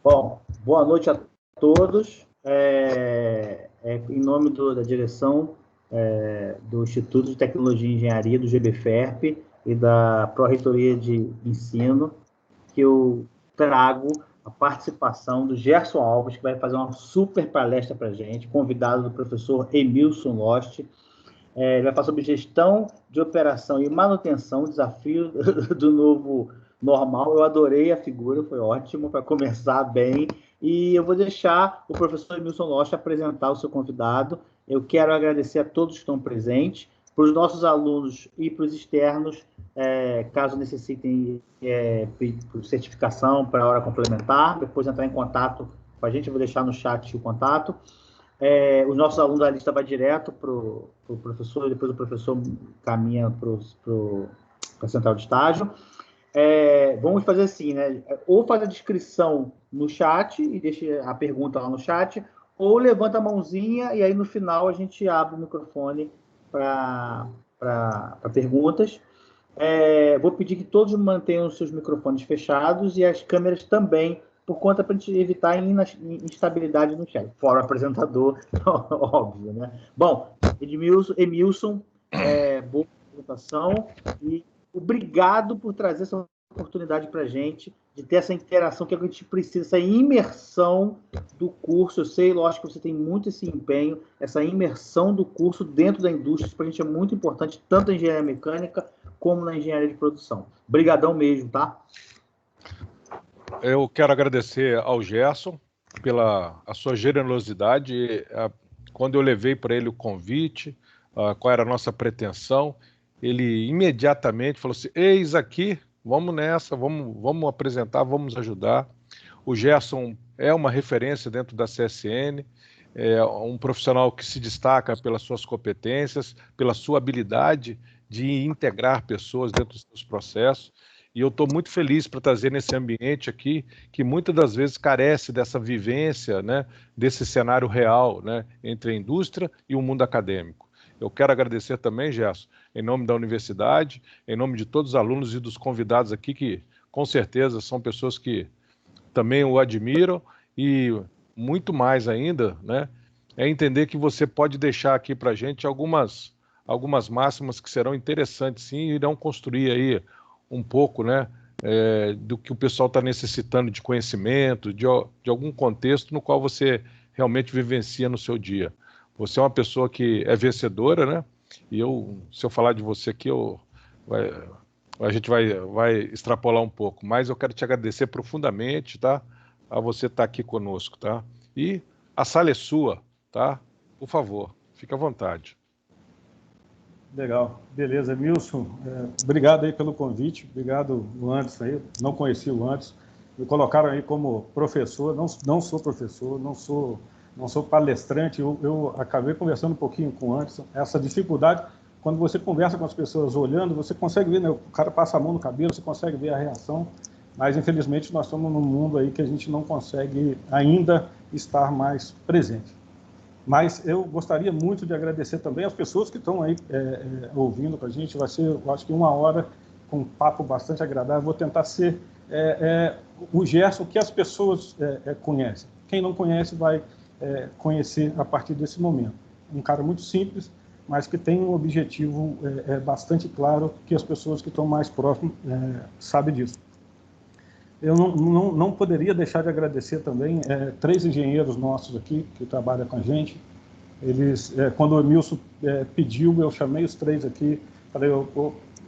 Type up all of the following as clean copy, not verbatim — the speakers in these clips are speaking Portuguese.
Bom, boa noite a todos. Em nome da direção do Instituto de Tecnologia e Engenharia, do GBFERP e da Pró-Reitoria de Ensino, que eu trago a participação do Gerson Alves, que vai fazer uma super palestra para a gente, convidado do professor Emilson Lost. Ele vai falar sobre gestão de operação e manutenção, desafio do novo normal. Eu adorei a figura, foi ótimo para começar bem. E eu vou deixar o professor Emilson Lost apresentar o seu convidado. Eu quero agradecer a todos que estão presentes, para os nossos alunos e para os externos, caso necessitem certificação para a hora complementar, depois entrar em contato com a gente, eu vou deixar no chat o contato. Os nossos alunos da lista vai direto para o professor, e depois o professor caminha para a central de estágio. Vamos fazer assim, né? Ou faz a descrição no chat e deixa a pergunta lá no chat, ou levanta a mãozinha e aí no final a gente abre o microfone para perguntas. Vou pedir que todos mantenham os seus microfones fechados e as câmeras também, por conta para a gente evitar instabilidade no chat, fora o apresentador, óbvio, né? Bom, Emilson, boa apresentação e obrigado por trazer essa oportunidade para a gente, de ter essa interação que a gente precisa, essa imersão do curso. Eu sei, lógico, que você tem muito esse empenho, essa imersão do curso dentro da indústria, para a gente é muito importante, tanto na engenharia mecânica como na engenharia de produção. Obrigadão mesmo, tá? Eu quero agradecer ao Gerson pela a sua generosidade. Quando eu levei para ele o convite, qual era a nossa pretensão, ele imediatamente falou assim: eis aqui, vamos nessa, vamos apresentar, vamos ajudar. O Gerson é uma referência dentro da CSN, é um profissional que se destaca pelas suas competências, pela sua habilidade de integrar pessoas dentro dos seus processos. E eu estou muito feliz para trazer nesse ambiente aqui, que muitas das vezes carece dessa vivência, né, desse cenário real, né, entre a indústria e o mundo acadêmico. Eu quero agradecer também, Gerson, em nome da universidade, em nome de todos os alunos e dos convidados aqui, que com certeza são pessoas que também o admiram, e muito mais ainda, né, é entender que você pode deixar aqui para a gente algumas máximas que serão interessantes, sim, e irão construir aí um pouco, né, do que o pessoal está necessitando de conhecimento, de algum contexto no qual você realmente vivencia no seu dia. Você é uma pessoa que é vencedora, né? E se eu falar de você aqui, a gente vai extrapolar um pouco, mas eu quero te agradecer profundamente, tá? A você estar aqui conosco, tá? E a sala é sua, tá? Por favor, fique à vontade. Legal, beleza, Emilson, obrigado aí pelo convite, obrigado o Anderson aí, não conheci o Anderson, me colocaram aí como professor, não sou professor, não sou palestrante, eu acabei conversando um pouquinho com o Anderson, essa dificuldade, quando você conversa com as pessoas olhando, você consegue ver, né, o cara passa a mão no cabelo, você consegue ver a reação, mas infelizmente nós estamos num mundo aí que a gente não consegue ainda estar mais presente. Mas eu gostaria muito de agradecer também as pessoas que estão aí ouvindo com a gente. Vai ser, eu acho que 1 hora com um papo bastante agradável. Vou tentar ser o Gerson que as pessoas conhecem. Quem não conhece vai conhecer a partir desse momento. Um cara muito simples, mas que tem um objetivo bastante claro, que as pessoas que estão mais próximas sabem disso. Eu não poderia deixar de agradecer também 3 engenheiros nossos aqui, que trabalham com a gente. Eles, quando o Emilson pediu, eu chamei os 3 aqui, falei,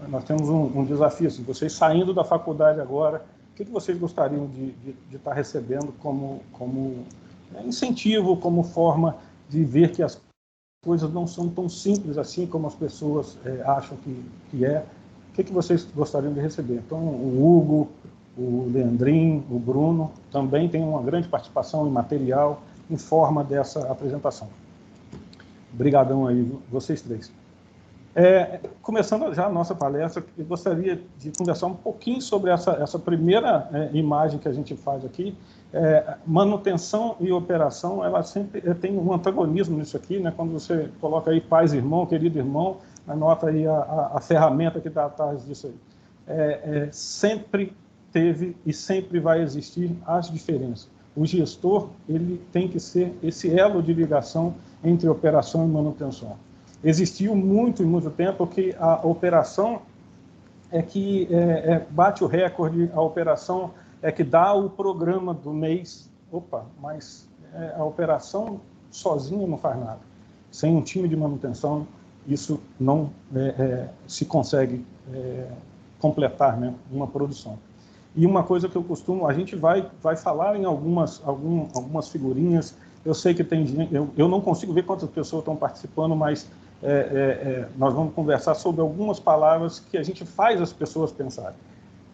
nós temos um desafio, assim, vocês saindo da faculdade agora, o que vocês gostariam de estar recebendo como incentivo, como forma de ver que as coisas não são tão simples assim como as pessoas acham que é? O que vocês gostariam de receber? Então, o Hugo, o Leandrinho, o Bruno, também tem uma grande participação em material, em forma dessa apresentação. Obrigadão aí, vocês 3. Começando já a nossa palestra, eu gostaria de conversar um pouquinho sobre essa primeira imagem que a gente faz aqui. Manutenção e operação, ela sempre tem um antagonismo nisso aqui, né? Quando você coloca aí pais e irmão, querido irmão, anota aí a ferramenta que está atrás disso aí. sempre teve e sempre vai existir as diferenças. O gestor, ele tem que ser esse elo de ligação entre operação e manutenção. Existiu muito tempo que a operação é que bate o recorde, a operação é que dá o programa do mês. Opa, mas a operação sozinha não faz nada. Sem um time de manutenção, isso não se consegue completar, né, uma produção. E uma coisa que eu costumo, a gente vai falar em algumas figurinhas. Eu sei que tem gente, eu não consigo ver quantas pessoas estão participando, mas nós vamos conversar sobre algumas palavras que a gente faz as pessoas pensarem.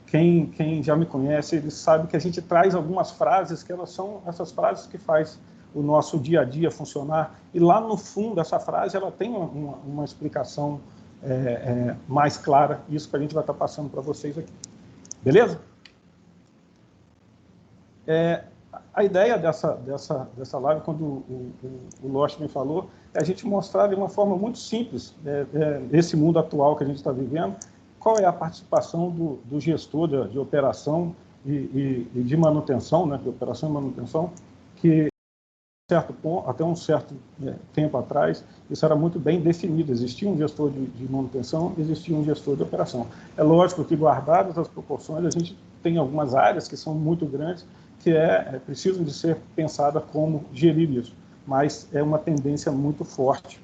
Quem já me conhece, ele sabe que a gente traz algumas frases que elas são essas frases que faz o nosso dia a dia funcionar. E lá no fundo, essa frase ela tem uma explicação mais clara, isso que a gente vai estar passando para vocês aqui. Beleza? A ideia dessa live, quando o Lost me falou, é a gente mostrar de uma forma muito simples, esse mundo atual que a gente está vivendo, qual é a participação do gestor de operação e de manutenção, né, de operação e manutenção, que até um certo tempo atrás, isso era muito bem definido. Existia um gestor de manutenção, existia um gestor de operação. É lógico que, guardadas as proporções, a gente tem algumas áreas que são muito grandes, que precisam de ser pensada como gerir isso. Mas é uma tendência muito forte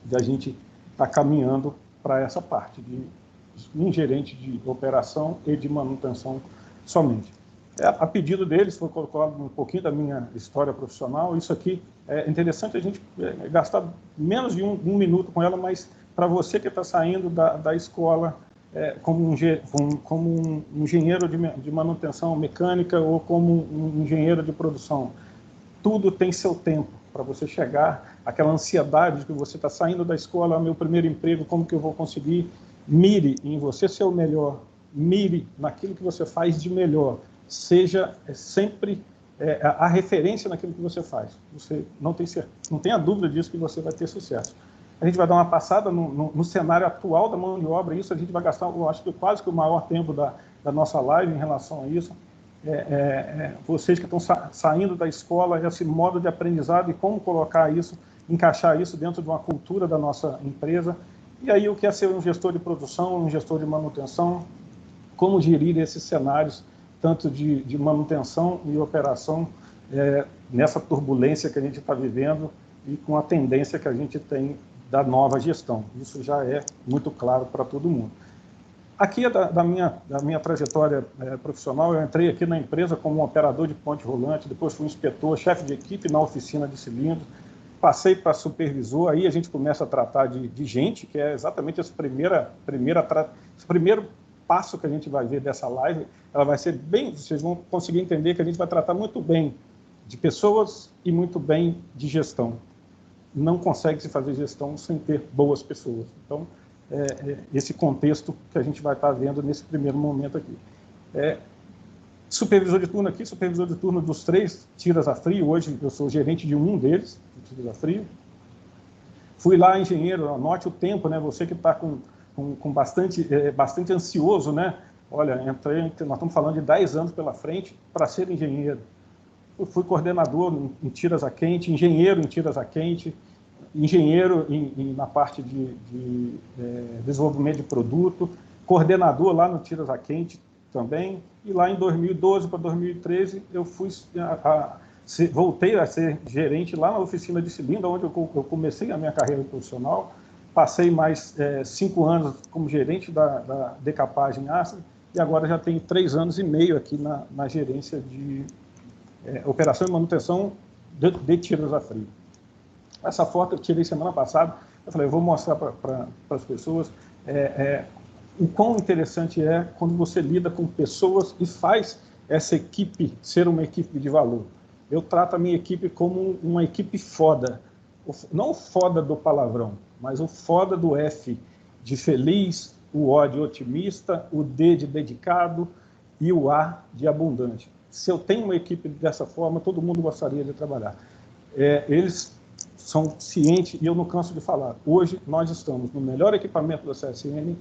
de a gente estar caminhando para essa parte de um gerente de operação e de manutenção somente. A pedido deles, foi colocado um pouquinho da minha história profissional. Isso aqui é interessante a gente gastar menos de um minuto com ela, mas para você que está saindo da escola como um engenheiro de manutenção mecânica ou como um engenheiro de produção, tudo tem seu tempo para você chegar, aquela ansiedade de que você está saindo da escola, meu primeiro emprego, como que eu vou conseguir? Mire em você ser o melhor, mire naquilo que você faz de melhor, seja sempre a referência naquilo que você faz. Você não tenha dúvida disso que você vai ter sucesso. A gente vai dar uma passada no cenário atual da mão de obra, isso a gente vai gastar, eu acho que quase que o maior tempo da nossa live em relação a isso. Vocês que estão saindo da escola, esse modo de aprendizado e como colocar isso, encaixar isso dentro de uma cultura da nossa empresa. E aí o que é ser um gestor de produção, um gestor de manutenção, como gerir esses cenários, tanto de manutenção e operação, nessa turbulência que a gente está vivendo e com a tendência que a gente tem da nova gestão. Isso já é muito claro para todo mundo. Aqui é da minha trajetória profissional. Eu entrei aqui na empresa como um operador de ponte rolante, depois fui inspetor, chefe de equipe na oficina de cilindros, passei para supervisor, aí a gente começa a tratar de gente, que é exatamente esse primeiro passo que a gente vai ver dessa live. Ela vai ser bem, vocês vão conseguir entender que a gente vai tratar muito bem de pessoas e muito bem de gestão. Não consegue se fazer gestão sem ter boas pessoas. Então, esse contexto que a gente vai estar vendo nesse primeiro momento aqui. Supervisor de turno aqui, supervisor de turno dos 3 tiras a frio. Hoje eu sou gerente de um deles, de tiras a frio. Fui lá, engenheiro, anote o tempo, né? Você que está com bastante ansioso, né? Olha, nós estamos falando de 10 anos pela frente para ser engenheiro. Eu fui coordenador em tiras a quente, engenheiro em tiras a quente, engenheiro na parte de desenvolvimento de produto, coordenador lá no tiras a quente também, e lá em 2012 para 2013 eu voltei a ser gerente lá na oficina de cilindro, onde eu comecei a minha carreira profissional. Passei mais 5 anos como gerente da decapagem ácida e agora já tenho 3 anos e meio aqui na gerência de operação e manutenção de tiras a frio. Essa foto eu tirei semana passada. Eu falei, eu vou mostrar para as pessoas o quão interessante é quando você lida com pessoas e faz essa equipe ser uma equipe de valor. Eu trato a minha equipe como uma equipe foda. Não o foda do palavrão, mas o foda do F de feliz, o O de otimista, o D de dedicado e o A de abundante. Se eu tenho uma equipe dessa forma, todo mundo gostaria de trabalhar. Eles são cientes, e eu não canso de falar, hoje nós estamos no melhor equipamento da CSN,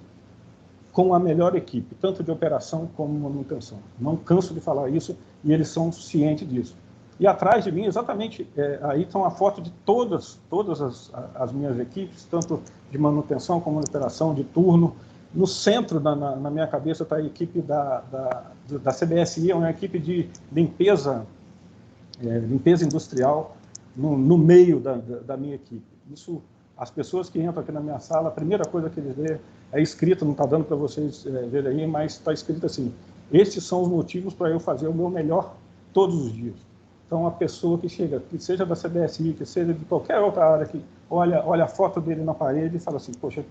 com a melhor equipe, tanto de operação como manutenção. Não canso de falar isso e eles são cientes disso. E atrás de mim, exatamente, aí está uma foto de todas as minhas equipes, tanto de manutenção como de operação, de turno. No centro, na minha cabeça, está a equipe da CBSI, é uma equipe de limpeza industrial, no meio da minha equipe. Isso, as pessoas que entram aqui na minha sala, a primeira coisa que eles veem é escrito, não está dando para vocês verem aí, mas está escrito assim: estes são os motivos para eu fazer o meu melhor todos os dias. Então, a pessoa que chega, que seja da CBSI, que seja de qualquer outra área, que olha a foto dele na parede e fala assim: poxa,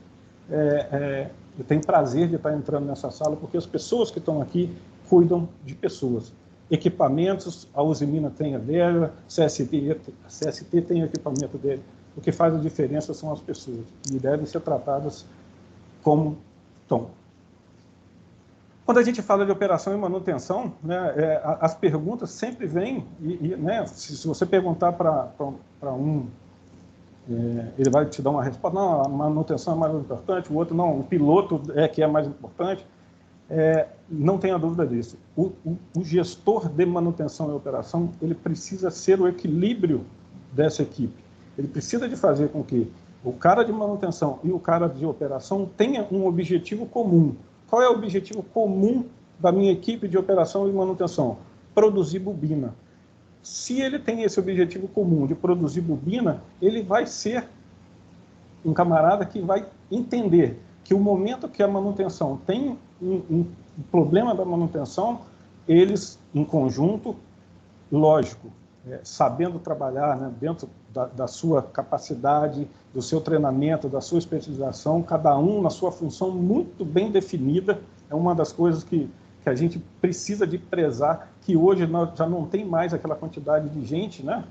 eu tenho prazer de estar entrando nessa sala, porque as pessoas que estão aqui cuidam de pessoas. Equipamentos, a Usimina tem a dela, a CST tem o equipamento dele. O que faz a diferença são as pessoas, e devem ser tratadas como estão. Quando a gente fala de operação e manutenção, né, as perguntas sempre vêm, né, se você perguntar para um, ele vai te dar uma resposta: não, a manutenção é mais importante, o outro não, o piloto que é mais importante. Não tenha dúvida disso. O gestor de manutenção e operação, ele precisa ser o equilíbrio dessa equipe. Ele precisa de fazer com que o cara de manutenção e o cara de operação tenham um objetivo comum. Qual é o objetivo comum da minha equipe de operação e manutenção? Produzir bobina. Se ele tem esse objetivo comum de produzir bobina, ele vai ser um camarada que vai entender que o momento que a manutenção tem um problema da manutenção, eles, em conjunto, lógico, sabendo trabalhar, né, dentro da sua capacidade, do seu treinamento, da sua especialização, cada um na sua função muito bem definida. É uma das coisas que a gente precisa de prezar, que hoje nós já não tem mais aquela quantidade de gente, né,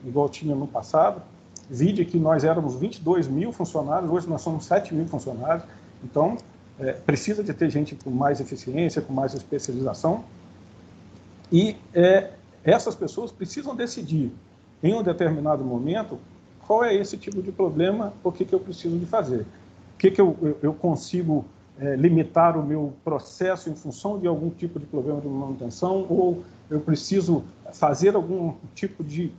igual tinha no passado. Vide que nós éramos 22 mil funcionários, hoje nós somos 7 mil funcionários. Então, precisa de ter gente com mais eficiência, com mais especialização. E essas pessoas precisam decidir, em um determinado momento, qual é esse tipo de problema, o que eu preciso de fazer. O que eu consigo limitar o meu processo em função de algum tipo de problema de manutenção, ou eu preciso fazer algum tipo de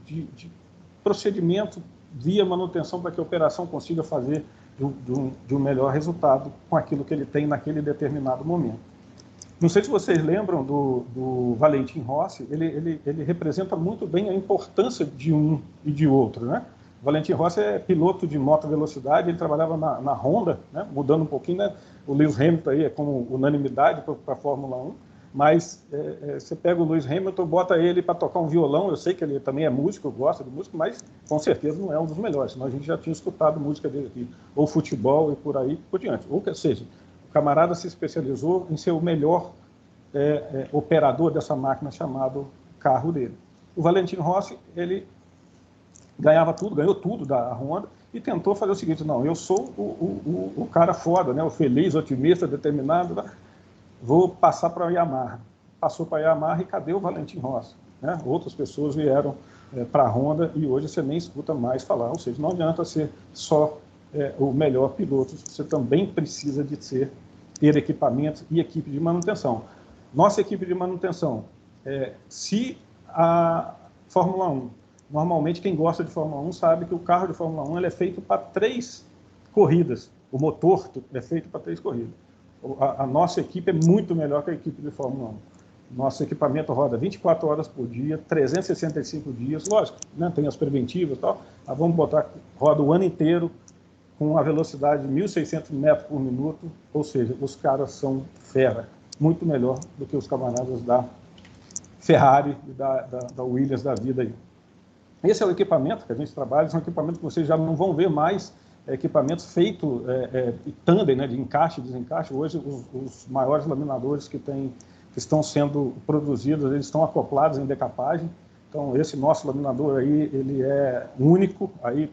procedimento via manutenção para que a operação consiga fazer de um melhor resultado com aquilo que ele tem naquele determinado momento. Não sei se vocês lembram do Valentin Rossi, ele representa muito bem a importância de um e de outro, né? O Valentin Rossi é piloto de moto velocidade, ele trabalhava na Honda, né? Mudando um pouquinho, né? O Lewis Hamilton aí é como unanimidade para a Fórmula 1, mas você pega o Lewis Hamilton, bota ele para tocar um violão, eu sei que ele também é músico, gosta de música, mas com certeza não é um dos melhores, senão a gente já tinha escutado música dele aqui, ou futebol e por aí por diante. Ou seja, o camarada se especializou em ser o melhor operador dessa máquina chamado carro dele. O Valentin Rossi, ele ganhava tudo, ganhou tudo da Honda e tentou fazer o seguinte: não, eu sou o cara foda, né, o feliz, otimista, determinado, vou passar para a Yamaha. Passou para a Yamaha e cadê o Valentin Rossi? Né? Outras pessoas vieram para a Honda e hoje você nem escuta mais falar. Ou seja, não adianta ser só o melhor piloto, você também precisa de ter equipamentos e equipe de manutenção. Nossa equipe de manutenção, se a Fórmula 1, normalmente quem gosta de Fórmula 1 sabe que o carro de Fórmula 1 ele é feito para 3 corridas, o motor é feito para 3 corridas. A nossa equipe é muito melhor que a equipe de Fórmula 1. Nosso equipamento roda 24 horas por dia, 365 dias, lógico, né, tem as preventivas e tal, mas vamos botar, roda o ano inteiro com a velocidade de 1.600 metros por minuto, ou seja, os caras são fera, muito melhor do que os camaradas da Ferrari e da Williams da vida aí. Esse é o equipamento que a gente trabalha, são equipamentos que vocês já não vão ver mais, equipamentos feitos tandem, né, de encaixe e desencaixe. Hoje, os maiores laminadores que estão sendo produzidos, eles estão acoplados em decapagem. Então, esse nosso laminador aí, ele é único. Aí,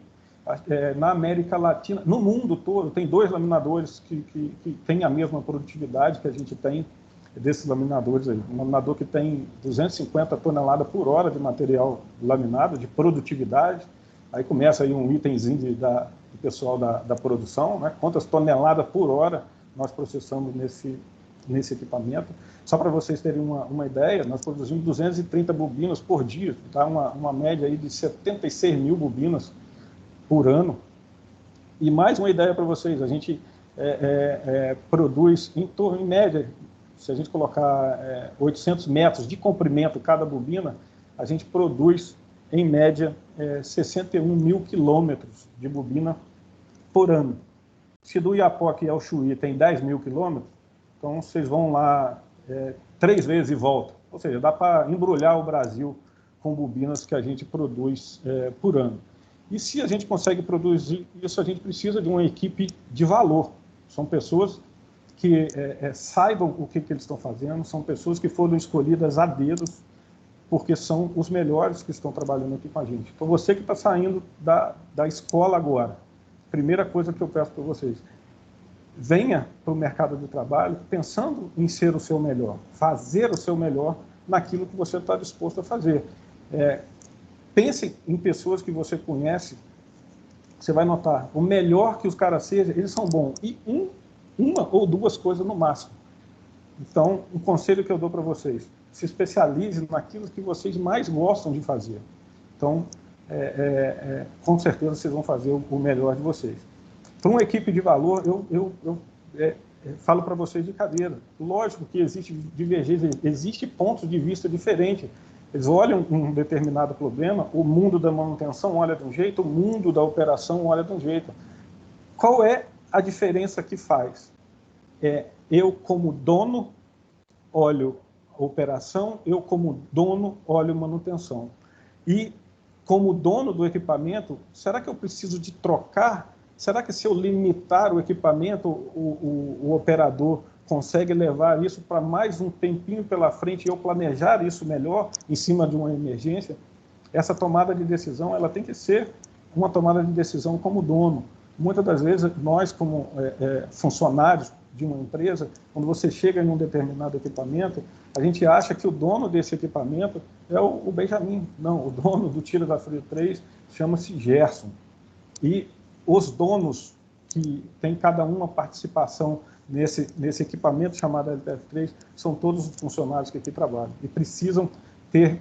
na América Latina, no mundo todo, tem 2 laminadores que têm a mesma produtividade que a gente tem desses laminadores aí. Um laminador que tem 250 toneladas por hora de material laminado, de produtividade. Aí começa aí um itemzinho do pessoal da produção, né? Quantas toneladas por hora nós processamos nesse equipamento. Só para vocês terem uma ideia, nós produzimos 230 bobinas por dia, tá? Uma média aí de 76 mil bobinas por ano. E mais uma ideia para vocês, a gente produz em média, se a gente colocar 800 metros de comprimento cada bobina, a gente produz, em média, 61 mil quilômetros de bobina por ano. Se do Iapoque ao Chuí tem 10 mil quilômetros, então vocês vão lá 3 vezes e voltam. Ou seja, dá para embrulhar o Brasil com bobinas que a gente produz por ano. E se a gente consegue produzir isso, a gente precisa de uma equipe de valor. São pessoas que saibam o que eles estão fazendo, são pessoas que foram escolhidas a dedos, porque são os melhores que estão trabalhando aqui com a gente. Então, você que está saindo da escola agora, primeira coisa que eu peço para vocês, venha para o mercado de trabalho pensando em ser o seu melhor, fazer o seu melhor naquilo que você está disposto a fazer. Pense em pessoas que você conhece, você vai notar, o melhor que os caras sejam, eles são bons, e uma ou duas coisas no máximo. Então, um conselho que eu dou para vocês, se especialize naquilo que vocês mais gostam de fazer. Então, com certeza vocês vão fazer o melhor de vocês. Para uma equipe de valor, eu falo para vocês de cadeira. Lógico que existe divergência, existe pontos de vista diferentes. Eles olham um determinado problema, o mundo da manutenção olha de um jeito, o mundo da operação olha de um jeito. Qual é a diferença que faz? Eu, como dono, olho a operação, eu, como dono, olho manutenção. E, como dono do equipamento, será que eu preciso de trocar? Será que se eu limitar o equipamento, o operador consegue levar isso para mais um tempinho pela frente e eu planejar isso melhor em cima de uma emergência? Essa tomada de decisão, ela tem que ser uma tomada de decisão como dono. Muitas das vezes, nós como funcionários de uma empresa, quando você chega em um determinado equipamento, a gente acha que o dono desse equipamento é o Benjamin. Não, o dono do Tira da Frio 3 chama-se Gerson. E os donos que têm cada uma participação nesse equipamento chamado LTF3 são todos os funcionários que aqui trabalham e precisam ter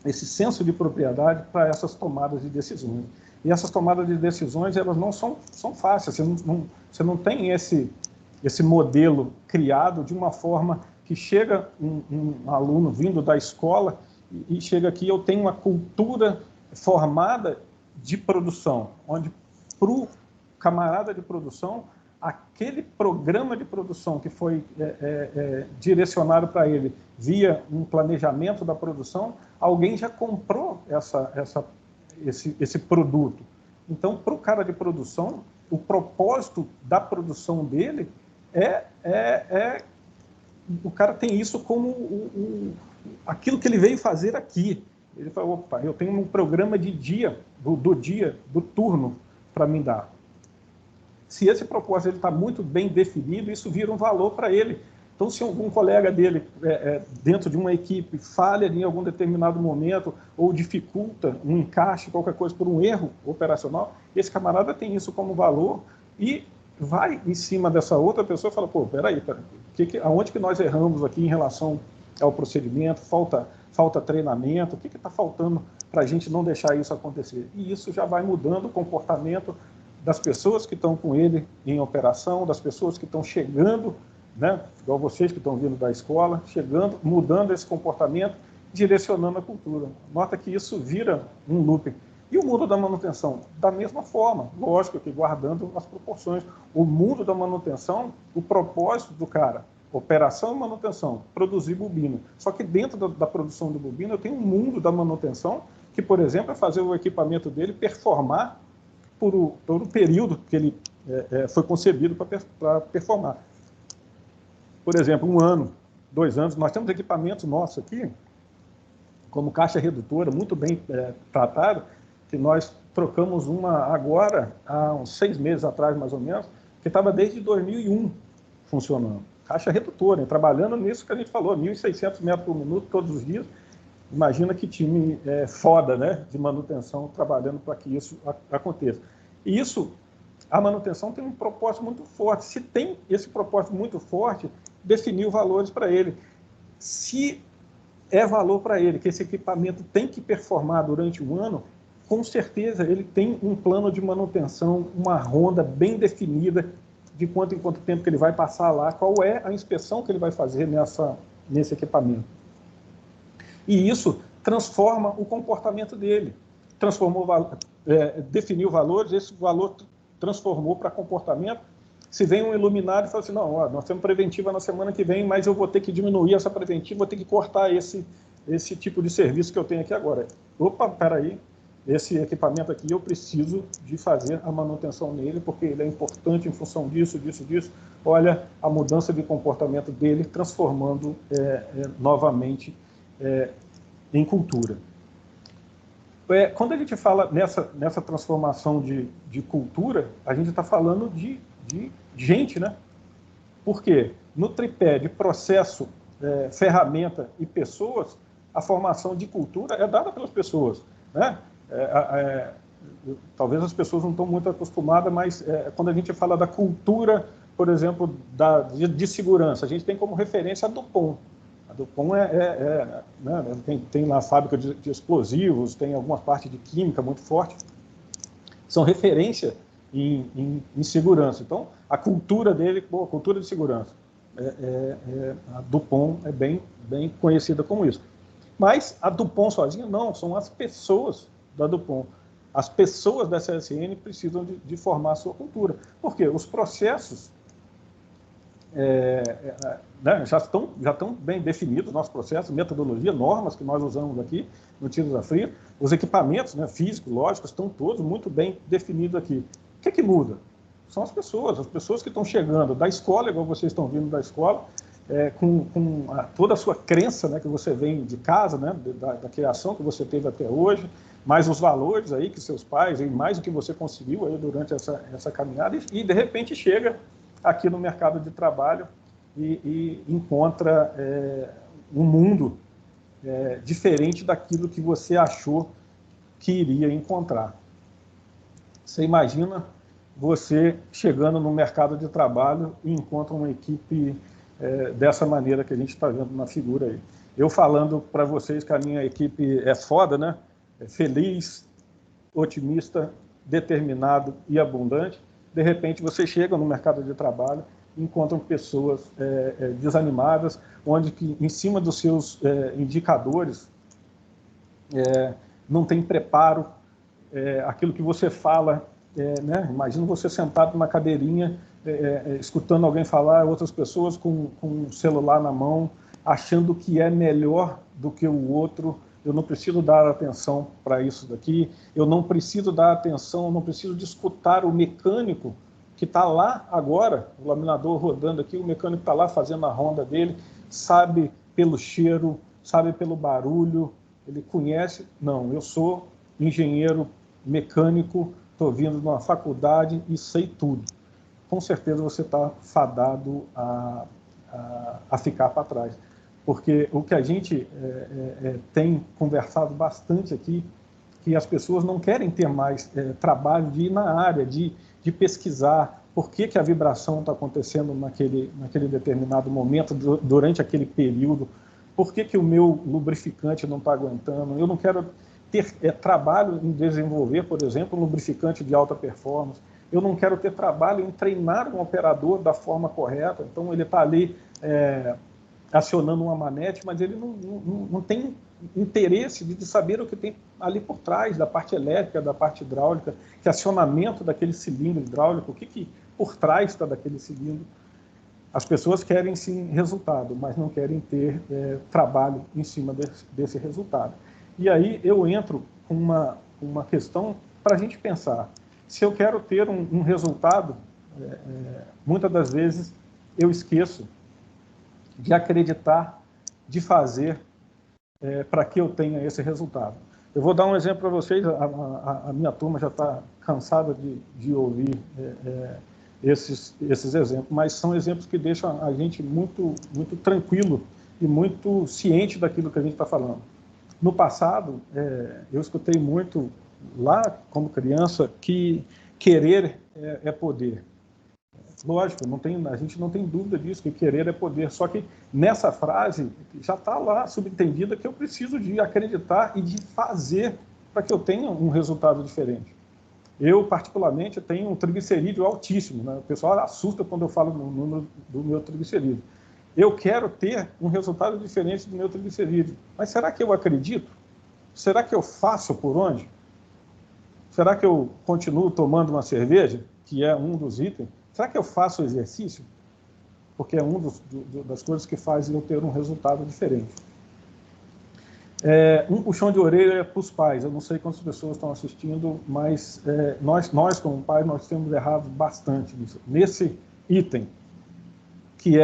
esse senso de propriedade para essas tomadas de decisões. E essas tomadas de decisões, elas não são fáceis, você não tem esse modelo criado de uma forma que chega um aluno vindo da escola e chega aqui, eu tenho uma cultura formada de produção, onde para o camarada de produção, aquele programa de produção que foi direcionado para ele via um planejamento da produção, alguém já comprou esse produto. Então, para o cara de produção, o propósito da produção dele o cara tem isso como aquilo que ele veio fazer aqui. Ele fala, opa, eu tenho um programa de do turno para me dar. Se esse propósito está muito bem definido, isso vira um valor para ele. Então, se algum colega dele, dentro de uma equipe, falha em algum determinado momento ou dificulta um encaixe, qualquer coisa, por um erro operacional, esse camarada tem isso como valor e vai em cima dessa outra pessoa e fala, pô, peraí, aonde que nós erramos aqui em relação ao procedimento, falta treinamento, o que está faltando para a gente não deixar isso acontecer? E isso já vai mudando o comportamento das pessoas que estão com ele em operação, das pessoas que estão chegando, né, igual vocês que estão vindo da escola, chegando, mudando esse comportamento, direcionando a cultura. Nota que isso vira um looping. E o mundo da manutenção, da mesma forma, lógico que guardando as proporções. O mundo da manutenção, o propósito do cara, operação e manutenção, produzir bobina. Só que dentro da produção de bobina, eu tenho um mundo da manutenção que, por exemplo, é fazer o equipamento dele performar por o período que ele foi concebido para performar. Por exemplo, 1 ano, 2 anos, nós temos equipamentos nossos aqui, como caixa redutora, muito bem tratado, que nós trocamos uma agora, há uns 6 meses atrás, mais ou menos, que estava desde 2001 funcionando. Caixa redutora, trabalhando nisso que a gente falou, 1.600 metros por minuto todos os dias. Imagina que time foda, né, de manutenção, trabalhando para que isso aconteça. E isso a manutenção tem um propósito muito forte. Se tem esse propósito muito forte, definir os valores para ele. Se é valor para ele que esse equipamento tem que performar durante um ano, com certeza ele tem um plano de manutenção, uma ronda bem definida de quanto em quanto tempo que ele vai passar lá, qual é a inspeção que ele vai fazer nesse equipamento. E isso transforma o comportamento dele. Definiu valores, esse valor transformou para comportamento. Se vem um iluminado e fala assim, não, ó, nós temos preventiva na semana que vem, mas eu vou ter que diminuir essa preventiva, vou ter que cortar esse tipo de serviço que eu tenho aqui agora. Opa, peraí, esse equipamento aqui eu preciso de fazer a manutenção nele, porque ele é importante em função disso. Olha a mudança de comportamento dele, transformando novamente em cultura. Quando a gente fala nessa transformação de cultura, a gente está falando de gente, né? Por quê? No tripé de processo, ferramenta e pessoas, a formação de cultura é dada pelas pessoas, né? Talvez as pessoas não estão muito acostumadas, mas quando a gente fala da cultura, por exemplo, de segurança, a gente tem como referência a DuPont. A DuPont né, tem lá a fábrica de explosivos, tem alguma parte de química muito forte, são referência em segurança. Então, a cultura dele, a cultura de segurança, a DuPont é bem conhecida como isso. Mas a DuPont sozinha não, são as pessoas da DuPont. As pessoas da CSN precisam de formar a sua cultura. Por quê? Os processos né, já estão bem definidos, nossos processos, metodologia, normas que nós usamos aqui no Tiros da Fria, os equipamentos, né, físicos, lógicos, estão todos muito bem definidos aqui. O que muda? São as pessoas que estão chegando da escola, igual vocês estão vindo da escola, com toda a sua crença, né, que você vem de casa, né, da criação que você teve até hoje, mais os valores aí que seus pais, e mais o que você conseguiu aí durante essa caminhada, e de repente chega aqui no mercado de trabalho e encontra um mundo diferente daquilo que você achou que iria encontrar. Você imagina você chegando no mercado de trabalho e encontra uma equipe dessa maneira que a gente está vendo na figura aí. Eu falando para vocês que a minha equipe é foda, né? Feliz, otimista, determinado e abundante. De repente, você chega no mercado de trabalho e encontra pessoas desanimadas, onde que, em cima dos seus indicadores não tem preparo, aquilo que você fala, né? Imagina você sentado na cadeirinha, escutando alguém falar, outras pessoas com um celular na mão, achando que é melhor do que o outro. Eu não preciso dar atenção para isso daqui, eu não preciso dar atenção, eu não preciso de escutar o mecânico que está lá agora, o laminador rodando aqui, o mecânico está lá fazendo a ronda dele, sabe pelo cheiro, sabe pelo barulho, ele conhece. Não, eu sou engenheiro mecânico, estou vindo de uma faculdade e sei tudo. Com certeza você está fadado a ficar para trás. Porque o que a gente tem conversado bastante aqui, que as pessoas não querem ter mais trabalho de ir na área, de pesquisar por que a vibração está acontecendo naquele determinado momento, durante aquele período, por que o meu lubrificante não está aguentando. Eu não quero ter trabalho em desenvolver, por exemplo, um lubrificante de alta performance. Eu não quero ter trabalho em treinar um operador da forma correta. Então, ele está ali acionando uma manete, mas ele não tem interesse de saber o que tem ali por trás, da parte elétrica, da parte hidráulica, que acionamento daquele cilindro hidráulico, o que por trás está daquele cilindro. As pessoas querem sim resultado, mas não querem ter trabalho em cima desse resultado. E aí eu entro com uma questão para a gente pensar. Se eu quero ter um resultado, muitas das vezes eu esqueço de acreditar, de fazer para que eu tenha esse resultado. Eu vou dar um exemplo para vocês, a minha turma já está cansada de ouvir esses exemplos, mas são exemplos que deixam a gente muito, muito tranquilo e muito ciente daquilo que a gente está falando. No passado, eu escutei muito, lá como criança, que querer é poder. Lógico, a gente não tem dúvida disso, que querer é poder. Só que nessa frase já está lá subentendida que eu preciso de acreditar e de fazer para que eu tenha um resultado diferente. Eu, particularmente, tenho um triglicerídeo altíssimo, né? O pessoal assusta quando eu falo no número do meu triglicerídeo. Eu quero ter um resultado diferente do meu triglicerídeo. Mas será que eu acredito? Será que eu faço por onde? Será que eu continuo tomando uma cerveja, que é um dos itens? Será que eu faço exercício? Porque é uma das coisas que faz eu ter um resultado diferente. Um puxão de orelha para os pais. Eu não sei quantas pessoas estão assistindo, mas nós como pais, nós temos errado bastante nisso. Nesse item, que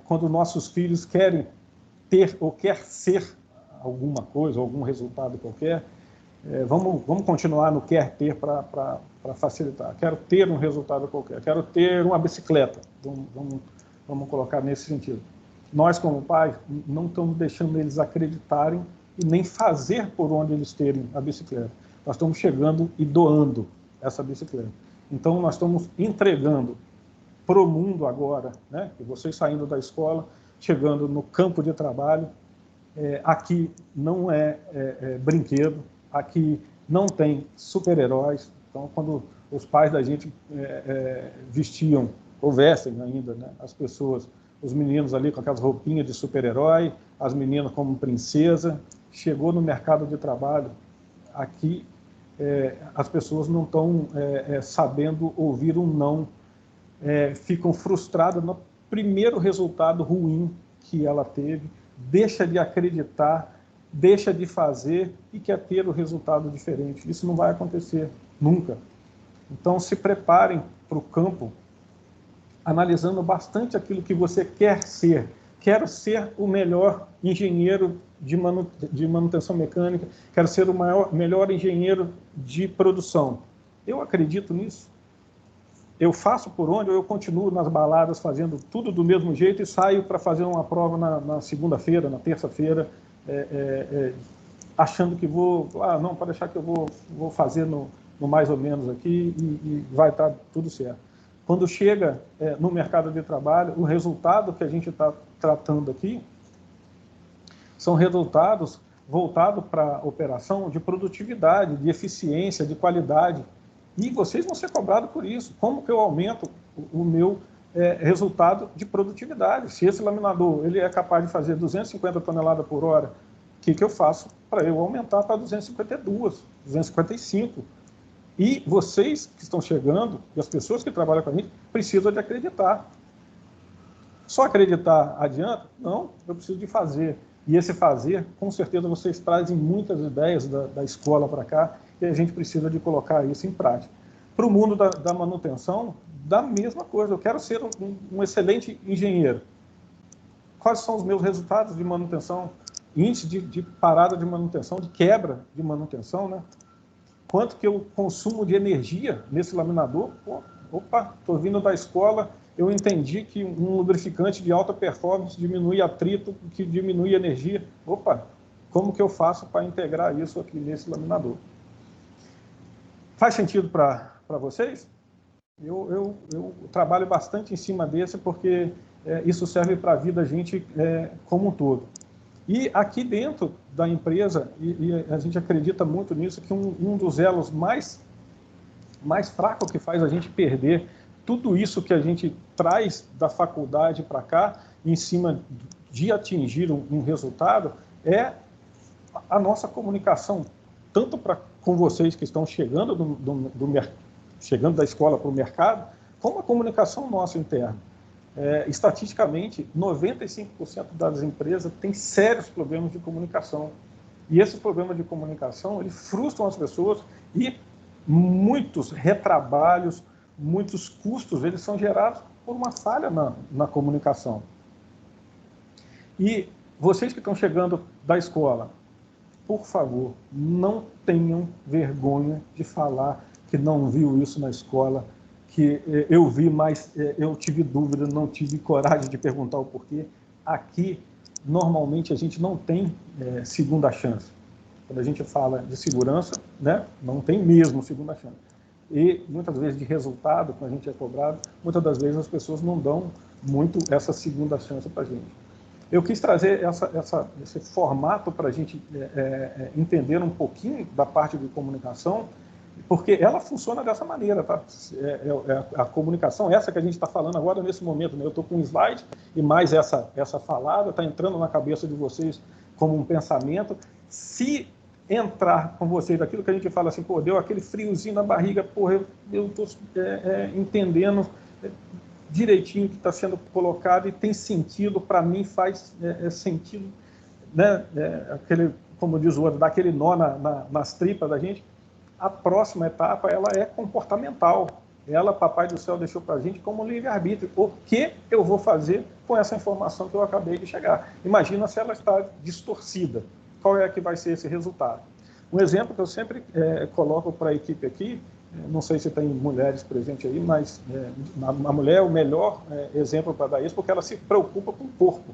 quando nossos filhos querem ter ou quer ser alguma coisa, algum resultado qualquer, vamos continuar no quer ter para facilitar. Quero ter um resultado qualquer, quero ter uma bicicleta. Vamos colocar nesse sentido. Nós, como pais, não estamos deixando eles acreditarem e nem fazer por onde eles terem a bicicleta. Nós estamos chegando e doando essa bicicleta. Então, nós estamos entregando para o mundo agora, né? E vocês saindo da escola, chegando no campo de trabalho, aqui não é brinquedo, aqui não tem super-heróis. Então, quando os pais da gente vestiam, ou vestem ainda, né, as pessoas, os meninos ali com aquelas roupinhas de super-herói, as meninas como princesa, chegou no mercado de trabalho, aqui as pessoas não estão sabendo ouvir um não, ficam frustradas no primeiro resultado ruim que ela teve, deixa de acreditar, deixa de fazer e quer ter o resultado diferente. Isso não vai acontecer nunca. Então, se preparem para o campo, analisando bastante aquilo que você quer ser. Quero ser o melhor engenheiro de manutenção mecânica, quero ser o melhor engenheiro de produção. Eu acredito nisso. Eu faço por onde, ou eu continuo nas baladas fazendo tudo do mesmo jeito e saio para fazer uma prova na segunda-feira, na terça-feira, achando que vou... não, pode deixar que eu vou fazer no mais ou menos aqui e vai estar tudo certo. Quando chega no mercado de trabalho, o resultado que a gente está tratando aqui são resultados voltados para a operação de produtividade, de eficiência, de qualidade. E vocês vão ser cobrados por isso. Como que eu aumento o meu resultado de produtividade? Se esse laminador ele é capaz de fazer 250 toneladas por hora, o que eu faço para eu aumentar para 252, 255? E vocês que estão chegando, e as pessoas que trabalham com a gente, precisam de acreditar. Só acreditar adianta? Não, eu preciso de fazer. E esse fazer, com certeza, vocês trazem muitas ideias da escola para cá, e a gente precisa de colocar isso em prática. Para o mundo da manutenção, da mesma coisa. Eu quero ser um excelente engenheiro. Quais são os meus resultados de manutenção? Índice de parada de manutenção, de quebra de manutenção, né? Quanto que eu consumo de energia nesse laminador? Estou vindo da escola, eu entendi que um lubrificante de alta performance diminui atrito, que diminui energia. Como que eu faço para integrar isso aqui nesse laminador? Faz sentido para vocês? Eu trabalho bastante em cima desse, porque isso serve para a vida da gente como um todo. E aqui dentro da empresa, e a gente acredita muito nisso, que um dos elos mais fracos que faz a gente perder tudo isso que a gente traz da faculdade para cá, em cima de atingir um resultado, é a nossa comunicação, tanto com vocês que estão chegando chegando da escola para o mercado, como a comunicação nossa interna. Estatisticamente, 95% das empresas têm sérios problemas de comunicação. E esse problema de comunicação, ele frustram as pessoas e muitos retrabalhos, muitos custos, eles são gerados por uma falha na comunicação. E vocês que estão chegando da escola, por favor, não tenham vergonha de falar que não viu isso na escola, que eu vi, mas eu tive dúvida, não tive coragem de perguntar o porquê. Aqui, normalmente, a gente não tem segunda chance. Quando a gente fala de segurança, né, não tem mesmo segunda chance. e muitas vezes de resultado, quando a gente é cobrado, muitas das vezes as pessoas não dão muito essa segunda chance para a gente. Eu quis trazer esse formato para a gente entender um pouquinho da parte de comunicação, porque ela funciona dessa maneira, tá? A comunicação, essa que a gente está falando agora nesse momento, né? Eu estou com um slide e mais essa falada está entrando na cabeça de vocês como um pensamento. Se entrar com vocês daquilo que a gente fala assim, pô, deu aquele friozinho na barriga, porra, eu estou entendendo direitinho o que está sendo colocado e tem sentido, para mim faz sentido, né? Como diz o outro, dá aquele nó nas tripas da gente. A próxima etapa, ela é comportamental. Ela, Papai do Céu deixou para a gente como livre-arbítrio. O que eu vou fazer com essa informação que eu acabei de chegar? Imagina se ela está distorcida. Qual é que vai ser esse resultado? Um exemplo que eu sempre coloco para a equipe aqui, não sei se tem mulheres presentes aí, mas a mulher é o melhor exemplo para dar isso, porque ela se preocupa com o corpo.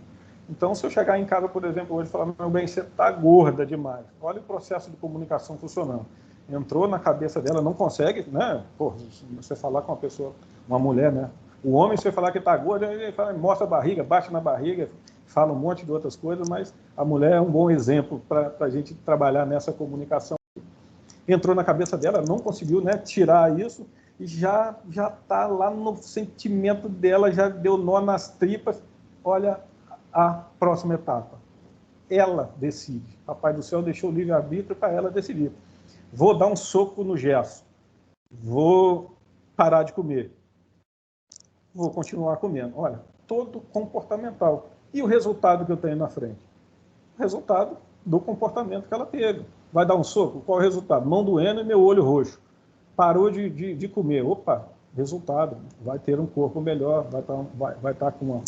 Então, se eu chegar em casa, por exemplo, hoje e falar, meu bem, você está gorda demais. Olha o processo de comunicação funcionando. Entrou na cabeça dela, não consegue, né? Pô, você falar com uma pessoa, uma mulher, né? O homem, se você falar que está gorda, ele fala, mostra a barriga, bate na barriga, fala um monte de outras coisas, mas a mulher é um bom exemplo para a gente trabalhar nessa comunicação. Entrou na cabeça dela, não conseguiu, né, tirar isso, e já está lá no sentimento dela, já deu nó nas tripas. Olha a próxima etapa. Ela decide. Papai do Céu deixou o livre-arbítrio para ela decidir. Vou dar um soco no Gerson. Vou parar de comer. Vou continuar comendo. Olha, todo comportamental. E o resultado que eu tenho na frente? O resultado do comportamento que ela teve. Vai dar um soco? Qual é o resultado? Mão doendo e meu olho roxo. Parou de comer. Opa, resultado. Vai ter um corpo melhor, vai estar com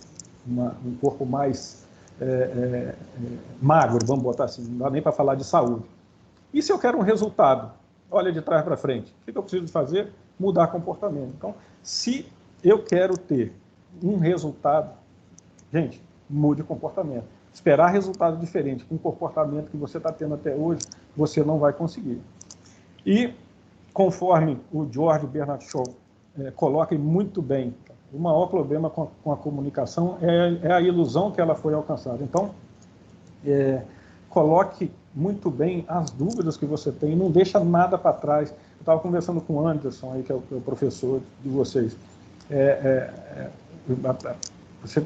um corpo mais magro, vamos botar assim. Não dá nem para falar de saúde. E se eu quero um resultado? Olha de trás para frente. O que eu preciso fazer? Mudar comportamento. Então, se eu quero ter um resultado, gente, mude o comportamento. Esperar resultado diferente com o comportamento que você está tendo até hoje, você não vai conseguir. E, conforme o George Bernard Shaw coloca muito bem, o maior problema com a comunicação é a ilusão que ela foi alcançada. Então, coloque muito bem as dúvidas que você tem, não deixa nada para trás. Eu estava conversando com o Anderson, aí, que é o professor de vocês. Você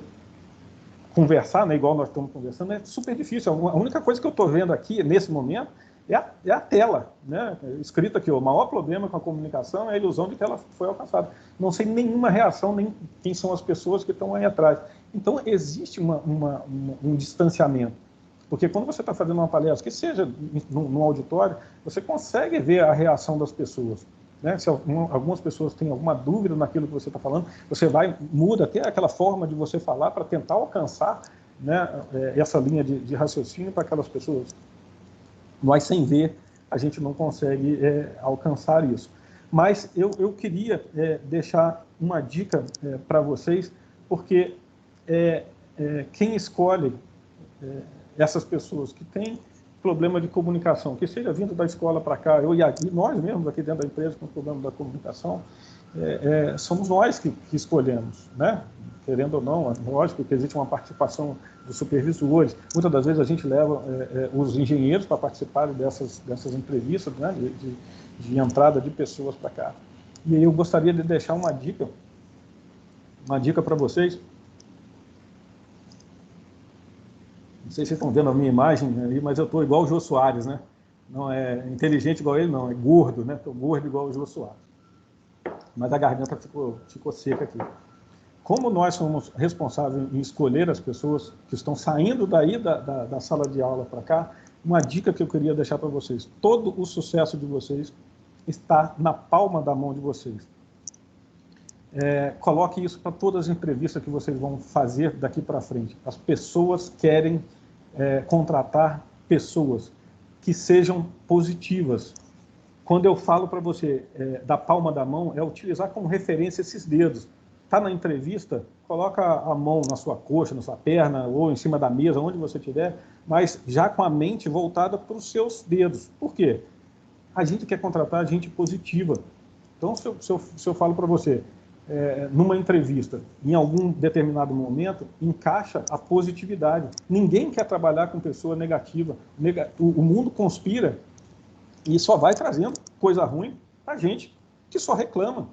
conversar, né, igual nós estamos conversando, é super difícil. A única coisa que eu estou vendo aqui, nesse momento, é a tela, né? Escrito aqui, o maior problema com a comunicação é a ilusão de que ela foi alcançada. Não sei nenhuma reação, nem quem são as pessoas que estão aí atrás. Então, existe um distanciamento. Porque quando você está fazendo uma palestra, que seja no auditório, você consegue ver a reação das pessoas. Né? Se algumas pessoas têm alguma dúvida naquilo que você está falando, você muda até aquela forma de você falar para tentar alcançar, né, essa linha de raciocínio para aquelas pessoas. Mas sem ver, a gente não consegue alcançar isso. Mas eu queria deixar uma dica para vocês, porque quem escolhe essas pessoas que têm problema de comunicação, que seja vindo da escola para cá, e nós mesmos aqui dentro da empresa com problema da comunicação, somos nós que escolhemos, né? Querendo ou não, lógico que existe uma participação dos supervisores. Muitas das vezes a gente leva os engenheiros para participarem dessas entrevistas, né? de entrada de pessoas para cá. E aí eu gostaria de deixar uma dica para vocês. Não sei se vocês estão vendo a minha imagem aí, mas eu estou igual o Jô Soares, né? Não é inteligente igual ele, não, é gordo, né? Estou gordo igual o Jô Soares. Mas a garganta ficou seca aqui. Como nós somos responsáveis em escolher as pessoas que estão saindo daí da sala de aula para cá, uma dica que eu queria deixar para vocês: todo o sucesso de vocês está na palma da mão de vocês. Coloque isso para todas as entrevistas que vocês vão fazer daqui para frente. As pessoas querem contratar pessoas que sejam positivas. Quando eu falo para você da palma da mão, é utilizar como referência esses dedos. Está na entrevista, coloca a mão na sua coxa, na sua perna, ou em cima da mesa, onde você estiver, mas já com a mente voltada para os seus dedos. Por quê? A gente quer contratar gente positiva. Então, se eu falo para você, numa entrevista, em algum determinado momento, encaixa a positividade. Ninguém quer trabalhar com pessoa negativa. O mundo conspira e só vai trazendo coisa ruim para a gente que só reclama,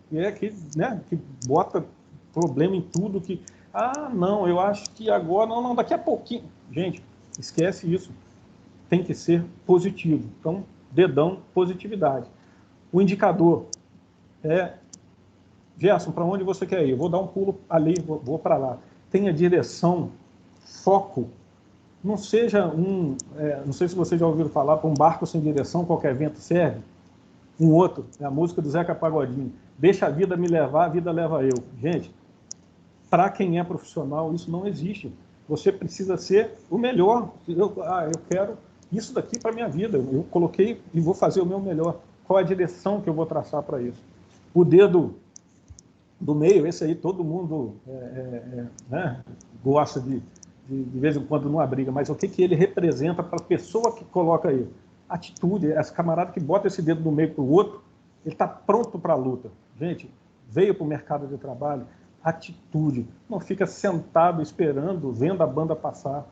que bota problema em tudo, não, eu acho que agora, não, daqui a pouquinho. Gente, esquece isso. Tem que ser positivo. Então, dedão, positividade. O indicador Gerson, para onde você quer ir? Eu vou dar um pulo ali, vou para lá. Tenha direção, foco. Não seja não sei se vocês já ouviram falar, para um barco sem direção, qualquer vento serve. Um outro, é a música do Zeca Pagodinho. Deixa a vida me levar, a vida leva eu. Gente, para quem é profissional, isso não existe. Você precisa ser o melhor. Eu quero isso daqui para a minha vida. Eu coloquei e vou fazer o meu melhor. Qual é a direção que eu vou traçar para isso? O dedo do meio, esse aí todo mundo gosta de vez em quando numa briga, mas o que ele representa para a pessoa que coloca aí? Atitude, esse camarada que bota esse dedo do meio para o outro, ele está pronto para a luta. Gente, veio para o mercado de trabalho, atitude, não fica sentado esperando, vendo a banda passar.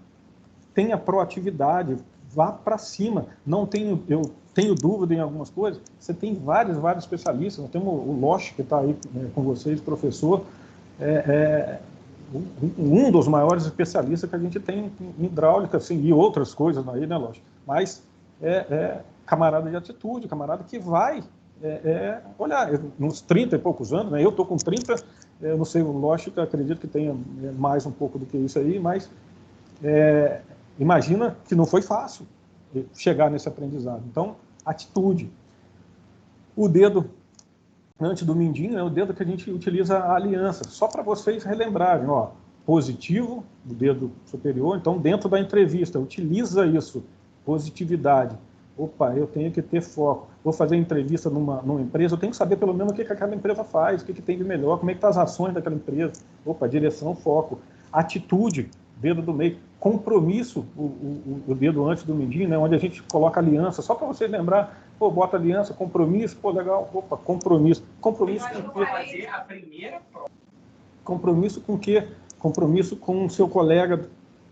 Tenha proatividade, vá para cima. Eu tenho dúvida em algumas coisas. Você tem vários especialistas. Nós temos o Losch, que está aí com vocês, professor, um dos maiores especialistas que a gente tem em hidráulica, assim, e outras coisas aí, né, Losch? Mas camarada de atitude, camarada que vai olhar, nos 30 e poucos anos, né? Eu estou com 30, eu não sei, o Losch, acredito que tenha mais um pouco do que isso aí, mas imagina que não foi fácil chegar nesse aprendizado. Então, atitude. O dedo antes do mindinho é o dedo que a gente utiliza a aliança, só para vocês relembrarem, positivo, o dedo superior, então dentro da entrevista, utiliza isso, positividade. Opa, eu tenho que ter foco. Vou fazer entrevista numa empresa, eu tenho que saber pelo menos o que aquela empresa faz, o que tem de melhor, como é que estão as ações daquela empresa. Opa, direção, foco. Atitude, dedo do meio. Compromisso, o dedo antes do mindinho, né, onde a gente coloca aliança, só para vocês lembrar, bota aliança, compromisso, legal, opa, compromisso. Compromisso com o quê? Compromisso com o quê? Compromisso com o seu colega,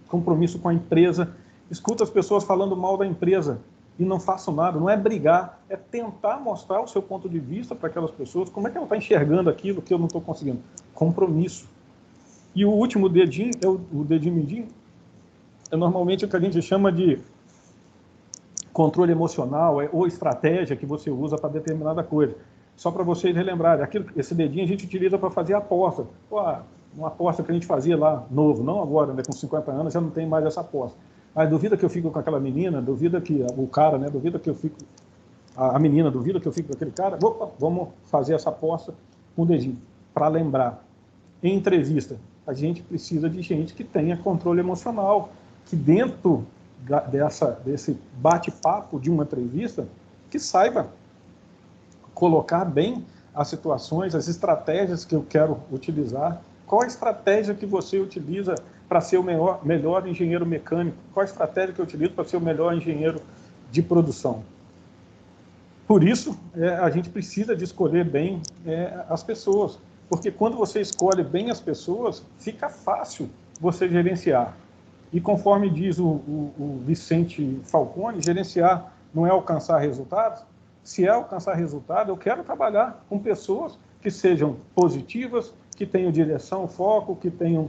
compromisso com a empresa. Escuta as pessoas falando mal da empresa e não façam nada, não é brigar, é tentar mostrar o seu ponto de vista para aquelas pessoas, como é que ela está enxergando aquilo que eu não estou conseguindo. Compromisso. E o último dedinho, o dedinho mindinho, é normalmente o que a gente chama de controle emocional ou estratégia que você usa para determinada coisa. Só para vocês relembrarem, esse dedinho a gente utiliza para fazer aposta. Uma aposta que a gente fazia lá, novo, não agora, né, com 50 anos, já não tem mais essa aposta. Mas duvida que eu fico com aquela menina, duvida que o cara, né, duvida que eu fico... A menina duvida que eu fico com aquele cara. Opa, vamos fazer essa aposta com o dedinho, para lembrar. Em entrevista, a gente precisa de gente que tenha controle emocional, que dentro desse bate-papo de uma entrevista, que saiba colocar bem as situações, as estratégias que eu quero utilizar. Qual a estratégia que você utiliza para ser o melhor engenheiro mecânico? Qual a estratégia que eu utilizo para ser o melhor engenheiro de produção? Por isso, a gente precisa de escolher bem as pessoas, porque quando você escolhe bem as pessoas, fica fácil você gerenciar. E conforme diz o Vicente Falcone, gerenciar não é alcançar resultados. Se é alcançar resultado, eu quero trabalhar com pessoas que sejam positivas, que tenham direção, foco, que tenham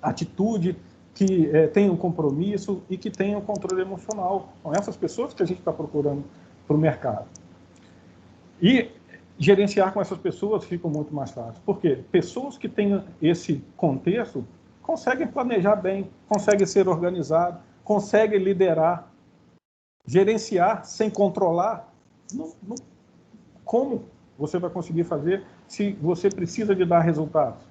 atitude, que tenham compromisso e que tenham controle emocional. São essas pessoas que a gente está procurando para o mercado. E gerenciar com essas pessoas fica muito mais fácil. Por quê? Pessoas que tenham esse contexto conseguem planejar bem, conseguem ser organizados, conseguem liderar, gerenciar sem controlar. Como você vai conseguir fazer se você precisa de dar resultados?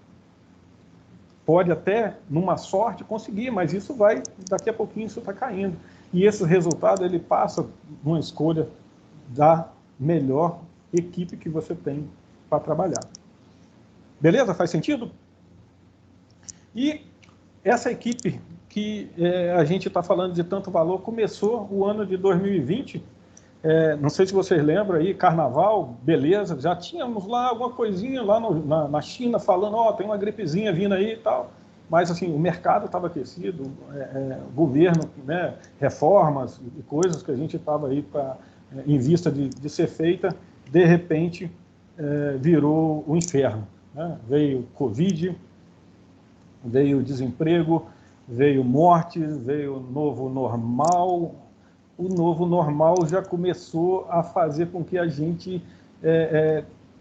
Pode até, numa sorte, conseguir, mas isso vai, daqui a pouquinho isso está caindo. E esse resultado, ele passa numa escolha da melhor equipe que você tem para trabalhar. Beleza? Faz sentido? E essa equipe que a gente está falando de tanto valor, começou o ano de 2020 não sei se vocês lembram aí, carnaval, beleza, já tínhamos lá alguma coisinha lá na China falando, tem uma gripezinha vindo aí e tal, mas assim, o mercado estava aquecido, o governo, né, reformas e coisas que a gente estava aí em vista de ser feita, de repente virou o inferno, né? Veio Covid, veio desemprego, veio morte, veio novo normal. O novo normal já começou a fazer com que a gente,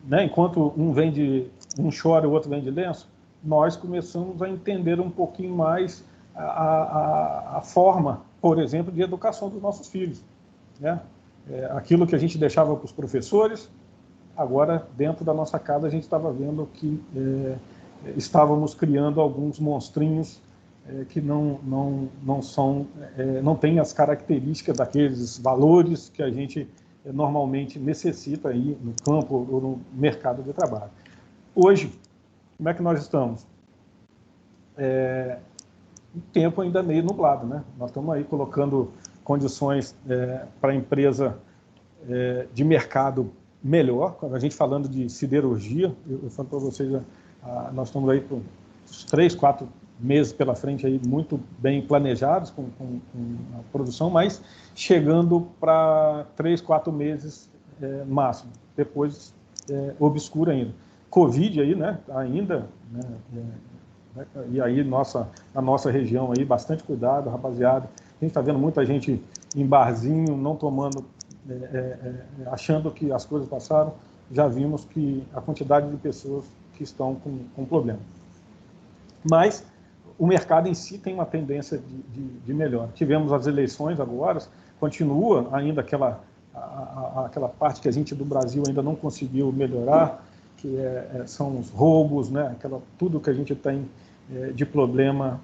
né, enquanto um chora e o outro vem de lenço, nós começamos a entender um pouquinho mais a forma, por exemplo, de educação dos nossos filhos, né? Aquilo que a gente deixava para os professores, agora, dentro da nossa casa, a gente estava vendo que estávamos criando alguns monstrinhos que não têm as características daqueles valores que a gente normalmente necessita aí no campo ou no mercado de trabalho. Hoje, como é que nós estamos? Um tempo ainda meio nublado, né? Nós estamos aí colocando condições para a empresa de mercado melhor. A gente falando de siderurgia, eu falo para vocês, nós estamos aí com uns 3, 4 meses pela frente aí muito bem planejados com a produção, mas chegando para 3, 4 meses máximo. Depois obscura ainda. Covid aí, né? Ainda, né? E aí a nossa região aí, bastante cuidado, rapaziada. A gente está vendo muita gente em barzinho, não tomando, achando que as coisas passaram. Já vimos que a quantidade de pessoas que estão com problema. Mas o mercado em si tem uma tendência de melhora. Tivemos as eleições agora, continua ainda aquela parte que a gente do Brasil ainda não conseguiu melhorar, que são os roubos, né? Tudo que a gente tem de problema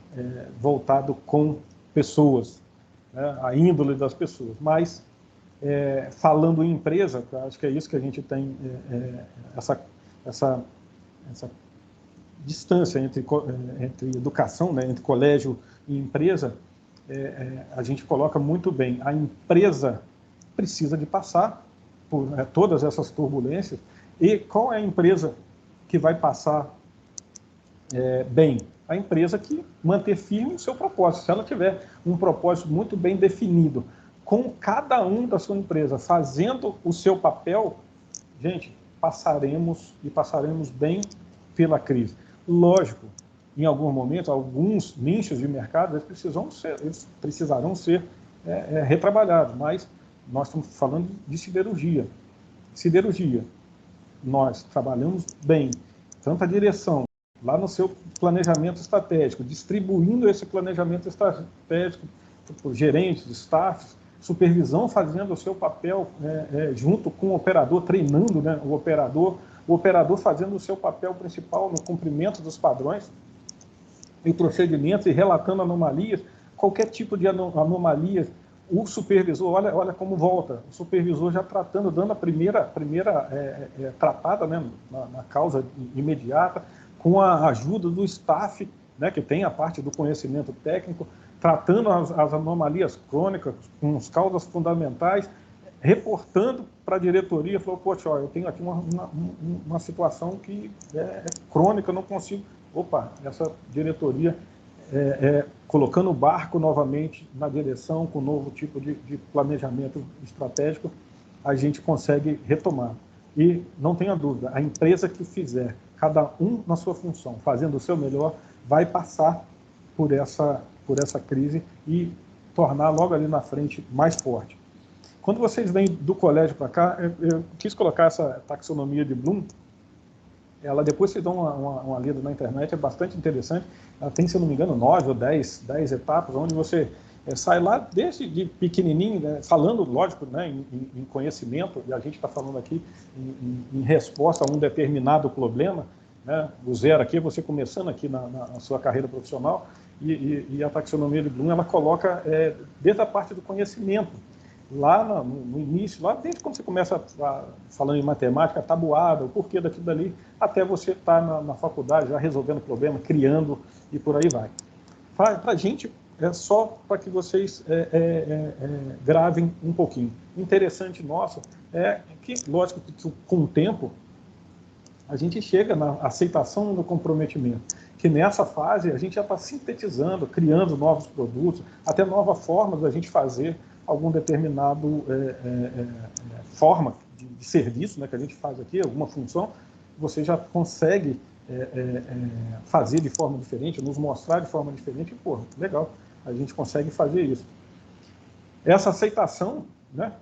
voltado com pessoas, né? A índole das pessoas. Mas, falando em empresa, acho que é isso que a gente tem, essa distância entre educação, né, entre colégio e empresa, a gente coloca muito bem. A empresa precisa de passar por todas essas turbulências. E qual é a empresa que vai passar bem? A empresa que manter firme o seu propósito. Se ela tiver um propósito muito bem definido, com cada um da sua empresa fazendo o seu papel, gente, passaremos bem pela crise. Lógico, em algum momento, alguns nichos de mercado eles precisarão ser retrabalhados, mas nós estamos falando de siderurgia. Siderurgia, nós trabalhamos bem, tanto a direção, lá no seu planejamento estratégico, distribuindo esse planejamento estratégico para os gerentes, staffs, supervisão fazendo o seu papel junto com o operador, treinando, né, o operador fazendo o seu papel principal no cumprimento dos padrões e procedimentos e relatando anomalias, qualquer tipo de anomalia, o supervisor, olha como volta, o supervisor já tratando, dando a primeira tratada, né, na causa imediata, com a ajuda do staff, né, que tem a parte do conhecimento técnico, tratando as anomalias crônicas com as causas fundamentais, reportando para a diretoria, falou, poxa, eu tenho aqui uma situação que é crônica, eu não consigo... Opa, essa diretoria colocando o barco novamente na direção, com um novo tipo de planejamento estratégico, a gente consegue retomar. E não tenha dúvida, a empresa que fizer, cada um na sua função, fazendo o seu melhor, vai passar por essa crise e tornar logo ali na frente mais forte. Quando vocês vêm do colégio para cá, eu quis colocar essa taxonomia de Bloom. Ela, depois vocês dão uma lida na internet, é bastante interessante. Ela tem, se eu não me engano, 9 ou 10 etapas, onde você sai lá desde de pequenininho, né, falando, lógico, né, em conhecimento, e a gente está falando aqui em resposta a um determinado problema, né, do zero aqui, você começando aqui na sua carreira profissional, e a taxonomia de Bloom, ela coloca desde a parte do conhecimento, lá no início, lá desde quando você começa falando em matemática, tabuada, o porquê daquilo dali, até você estar na faculdade já resolvendo problema, criando e por aí vai. Para a gente só para que vocês gravem um pouquinho. Interessante nosso é que, lógico, que com o tempo a gente chega na aceitação do comprometimento, que nessa fase a gente já está sintetizando, criando novos produtos, até nova forma da gente fazer algum determinado forma de serviço, né, que a gente faz aqui, alguma função, você já consegue fazer de forma diferente, nos mostrar de forma diferente, e, pô, legal, a gente consegue fazer isso. Essa aceitação, né,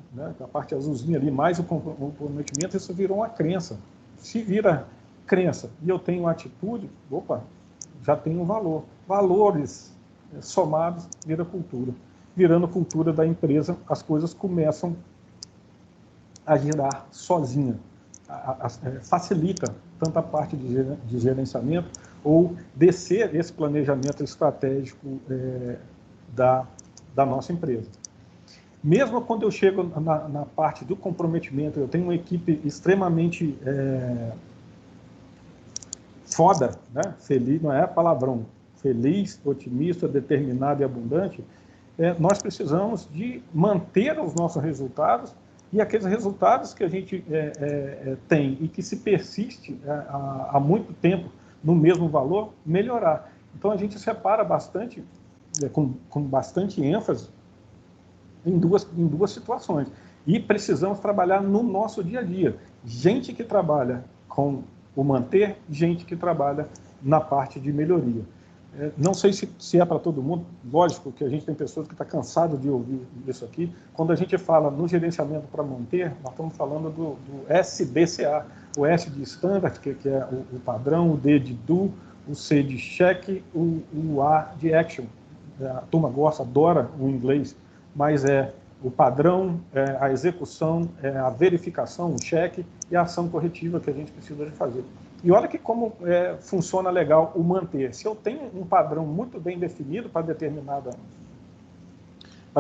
a parte azulzinha ali, mais o comprometimento, isso virou uma crença. Se vira crença e eu tenho atitude, opa, já tem um valor. Valores somados vira cultura. Virando cultura da empresa, as coisas começam a girar sozinha. Facilita tanto a parte de gerenciamento ou descer esse planejamento estratégico da nossa empresa. Mesmo quando eu chego na parte do comprometimento, eu tenho uma equipe extremamente foda, né? Feliz, não é palavrão, feliz, otimista, determinado e abundante, nós precisamos de manter os nossos resultados e aqueles resultados que a gente tem e que se persiste há muito tempo no mesmo valor, melhorar. Então a gente separa bastante, com bastante ênfase, em duas situações. E precisamos trabalhar no nosso dia a dia. Gente que trabalha com o manter, gente que trabalha na parte de melhoria. Não sei se é para todo mundo, lógico que a gente tem pessoas que estão cansadas de ouvir isso aqui. Quando a gente fala no gerenciamento para manter, nós estamos falando do SDCA, o S de Standard, que é o padrão, o D de Do, o C de Check, o A de Action. A turma gosta, adora o inglês, mas é o padrão, a execução, a verificação, o cheque e a ação corretiva que a gente precisa de fazer. E olha que como funciona legal o manter. Se eu tenho um padrão muito bem definido para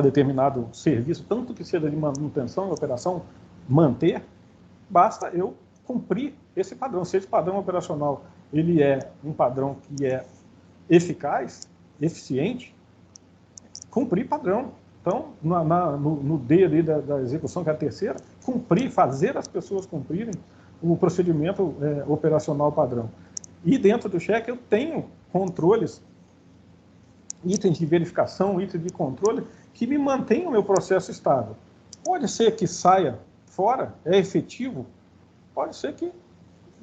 determinado serviço, tanto que seja de manutenção de operação, manter, basta eu cumprir esse padrão. Se esse padrão operacional ele é um padrão que é eficaz, eficiente, cumprir padrão. Então, no D ali da execução, que é a terceira, cumprir, fazer as pessoas cumprirem o procedimento operacional padrão. E dentro do cheque eu tenho controles, itens de verificação, itens de controle, que me mantêm o meu processo estável. Pode ser que saia fora, é efetivo, pode ser que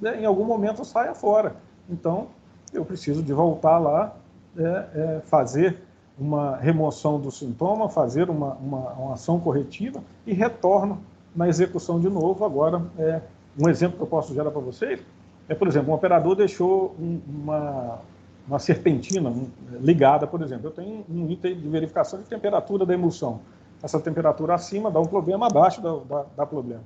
em algum momento saia fora. Então, eu preciso de voltar lá, fazer uma remoção do sintoma, fazer uma ação corretiva e retorno na execução de novo. Agora, um exemplo que eu posso gerar para vocês por exemplo, um operador deixou uma serpentina ligada, por exemplo. Eu tenho um item de verificação de temperatura da emulsão. Essa temperatura acima dá um problema, abaixo dá problema.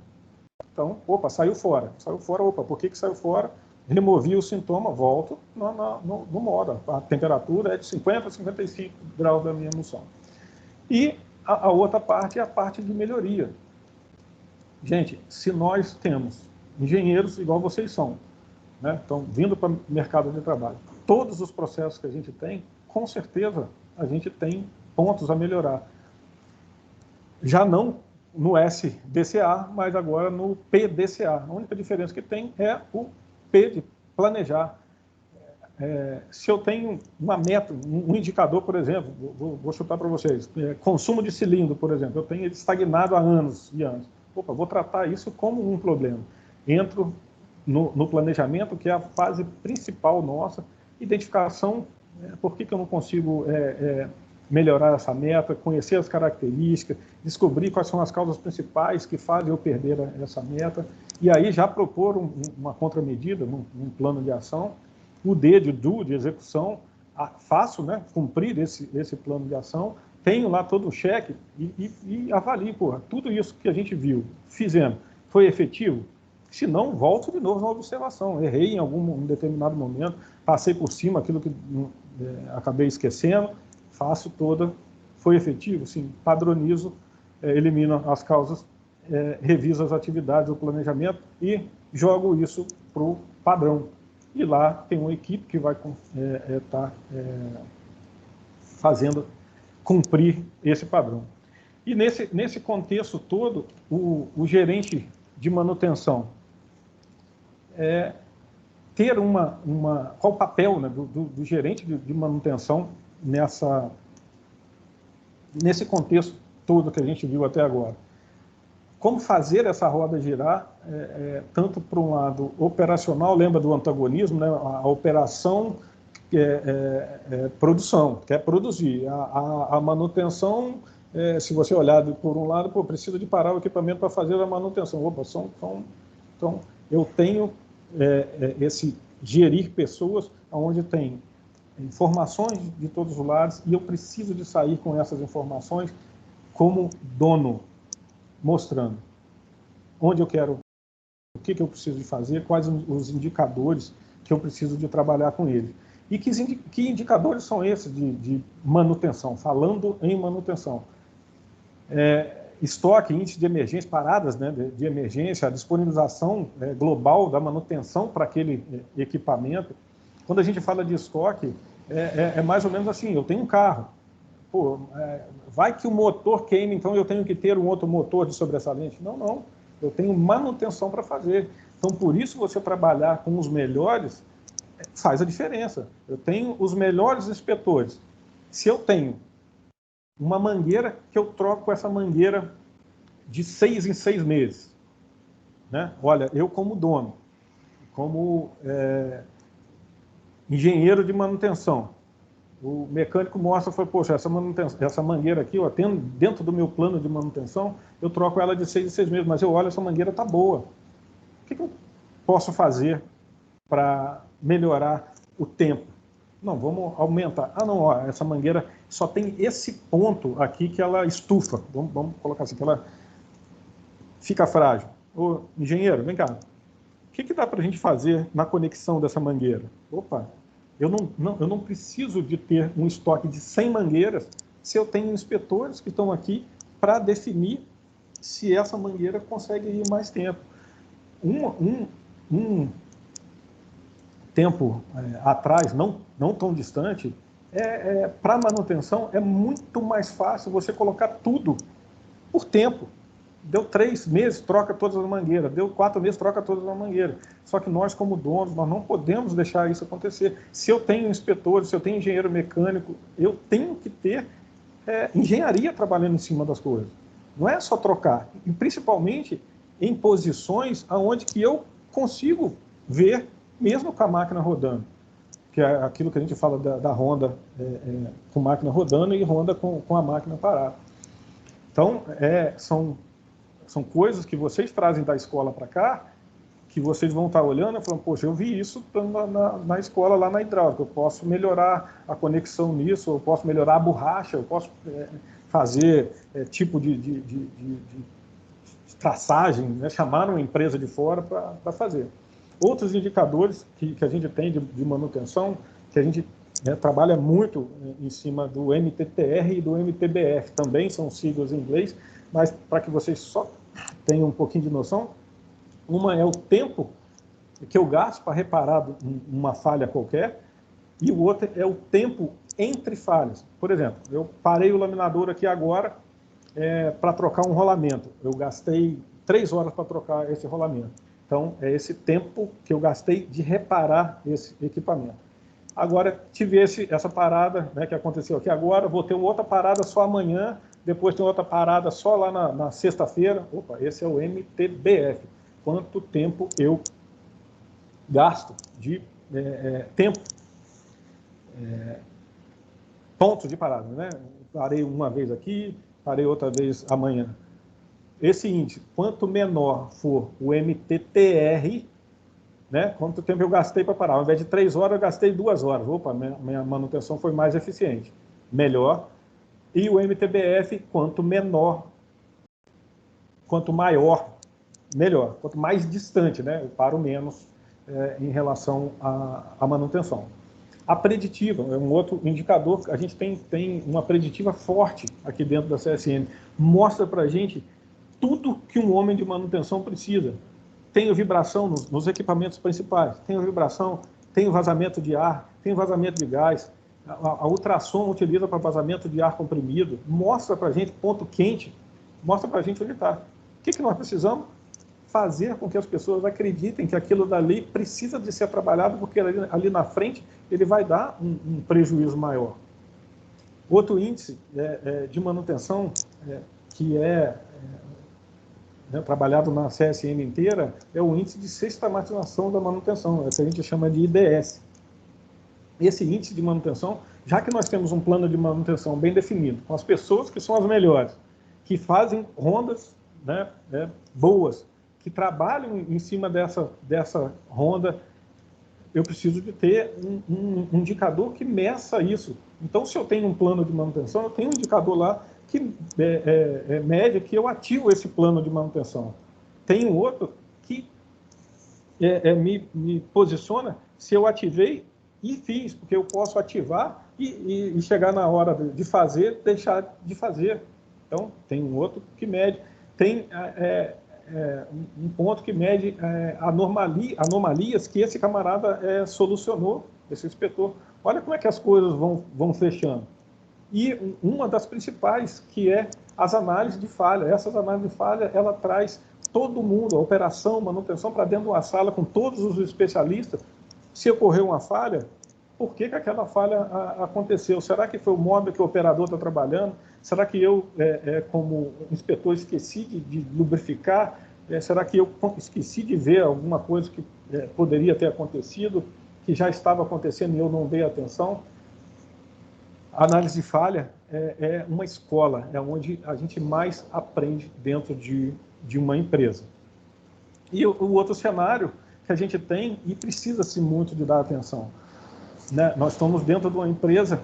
Então, opa, saiu fora. Saiu fora, opa, por que saiu fora? Removi o sintoma, volto no modo. A temperatura é de 50 a 55 graus da minha emulsão. E a outra parte é a parte de melhoria. Gente, se nós temos engenheiros igual vocês são, né, estão vindo para o mercado de trabalho, todos os processos que a gente tem, com certeza a gente tem pontos a melhorar. Já não no SDCA, mas agora no PDCA. A única diferença que tem é o P de planejar. Se eu tenho uma meta, um indicador, por exemplo, vou chutar para vocês, consumo de cilindro, por exemplo, eu tenho ele estagnado há anos e anos. Opa, vou tratar isso como um problema. Entro no planejamento, que é a fase principal nossa, identificação, por que eu não consigo melhorar essa meta, conhecer as características, descobrir quais são as causas principais que fazem eu perder essa meta, e aí já propor uma contramedida, um plano de ação. O D de Do, de execução, faço, né, cumprir esse plano de ação, tenho lá todo o cheque e avalio, tudo isso que a gente viu, fizemos, foi efetivo? Se não, volto de novo na observação. Errei em algum determinado momento, passei por cima aquilo que acabei esquecendo, faço toda, foi efetivo? Sim, padronizo, elimino as causas, reviso as atividades, o planejamento e jogo isso para o padrão. E lá tem uma equipe que vai estar fazendo cumprir esse padrão. E nesse contexto todo, o gerente de manutenção ter qual o papel, né, do gerente de manutenção nesse contexto todo que a gente viu até agora. Como fazer essa roda girar, tanto para um lado operacional, lembra do antagonismo, né, a operação produção, quer produzir. A manutenção, se você olhar por um lado, precisa de parar o equipamento para fazer a manutenção. Opa, então, eu tenho esse gerir pessoas, onde tem informações de todos os lados, e eu preciso de sair com essas informações como dono, mostrando onde eu quero, o que eu preciso de fazer, quais os indicadores que eu preciso de trabalhar com eles. E que indicadores são esses de manutenção? Falando em manutenção. Estoque, índice de emergência, paradas, né, de emergência, a disponibilização global da manutenção para aquele equipamento. Quando a gente fala de estoque, é mais ou menos assim, eu tenho um carro, vai que o motor queima, então eu tenho que ter um outro motor de sobressalente. Não, eu tenho manutenção para fazer. Então, por isso, você trabalhar com os melhores faz a diferença. Eu tenho os melhores inspetores. Se eu tenho uma mangueira, que eu troco essa mangueira de 6 em 6 meses. Né? Olha, eu como dono, como engenheiro de manutenção, o mecânico mostra, poxa, essa mangueira aqui, ó, dentro do meu plano de manutenção, eu troco ela de 6 em 6 meses, mas eu olho, essa mangueira está boa. O que eu posso fazer para melhorar o tempo? Não, vamos aumentar. Essa mangueira só tem esse ponto aqui que ela estufa. Vamos colocar assim, que ela fica frágil. Ô, engenheiro, vem cá. O que dá para a gente fazer na conexão dessa mangueira? Opa, eu não preciso de ter um estoque de 100 mangueiras se eu tenho inspetores que estão aqui para definir se essa mangueira consegue ir mais tempo. Um tempo atrás, não tão distante, para manutenção é muito mais fácil você colocar tudo por tempo. Deu 3 meses, troca todas as mangueiras. Deu 4 meses, troca todas as mangueiras. Só que nós, como donos, nós não podemos deixar isso acontecer. Se eu tenho inspetores, se eu tenho engenheiro mecânico, eu tenho que ter engenharia trabalhando em cima das coisas. Não é só trocar. E principalmente em posições onde que eu consigo ver, mesmo com a máquina rodando. Que é aquilo que a gente fala da Honda com máquina rodando e Honda com a máquina parada. Então, são coisas que vocês trazem da escola para cá, que vocês vão estar olhando e falando, poxa, eu vi isso na escola lá na hidráulica, eu posso melhorar a conexão nisso, eu posso melhorar a borracha, eu posso fazer tipo de traçagem, né? Chamar uma empresa de fora para fazer. Outros indicadores que a gente tem de manutenção, que a gente trabalha muito em cima do MTTR e do MTBF, também são siglas em inglês, mas para que vocês só tenham um pouquinho de noção, uma é o tempo que eu gasto para reparar uma falha qualquer, e o outro é o tempo entre falhas. Por exemplo, eu parei o laminador aqui agora para trocar um rolamento. Eu gastei 3 horas para trocar esse rolamento. Então, é esse tempo que eu gastei de reparar esse equipamento. Agora, tive essa parada, né, que aconteceu aqui agora, vou ter outra parada só amanhã, depois tem outra parada só lá na sexta-feira. Opa, esse é o MTBF. Quanto tempo eu gasto de tempo, pontos de parada, né? Parei uma vez aqui, parei outra vez amanhã. Esse índice, quanto menor for o MTTR, né, quanto tempo eu gastei para parar? Ao invés de 3 horas, eu gastei 2 horas. Opa, minha manutenção foi mais eficiente. Melhor. E o MTBF, quanto menor, quanto maior, melhor. Quanto mais distante, né, eu paro menos em relação à manutenção. A preditiva é um outro indicador. A gente tem uma preditiva forte aqui dentro da CSN. Mostra para a gente tudo que um homem de manutenção precisa. Tem vibração nos equipamentos principais, tem vibração, tem vazamento de ar, tem vazamento de gás. a ultrassom utiliza para vazamento de ar comprimido, mostra para a gente ponto quente, mostra para a gente onde está. O que nós precisamos? Fazer com que as pessoas acreditem que aquilo dali precisa de ser trabalhado, porque ali na frente ele vai dar um prejuízo maior. Outro índice de manutenção que trabalhado na CSN inteira é o índice de sistematização da manutenção, que a gente chama de IDS. Esse índice de manutenção, já que nós temos um plano de manutenção bem definido, com as pessoas que são as melhores, que fazem rondas boas, que trabalham em cima dessa ronda, eu preciso de ter um indicador que meça isso. Então, se eu tenho um plano de manutenção, eu tenho um indicador lá que mede que eu ativo esse plano de manutenção. Tem um outro que me posiciona se eu ativei e fiz, porque eu posso ativar e chegar na hora de fazer, deixar de fazer. Então, tem um outro que mede. Tem um ponto que mede anomalias que esse camarada solucionou, esse inspetor. Olha como é que as coisas vão fechando. E uma das principais, que é as análises de falha. Essas análises de falha, ela traz todo mundo, a operação, manutenção, para dentro de uma sala com todos os especialistas. Se ocorreu uma falha, por que aquela falha aconteceu? Será que foi o móvel que o operador está trabalhando? Será que eu, como inspetor, esqueci de lubrificar? Será que eu esqueci de ver alguma coisa que poderia ter acontecido, que já estava acontecendo e eu não dei atenção? A análise de falha é uma escola, é onde a gente mais aprende dentro de uma empresa. E o outro cenário que a gente tem, e precisa-se muito de dar atenção, né? Nós estamos dentro de uma empresa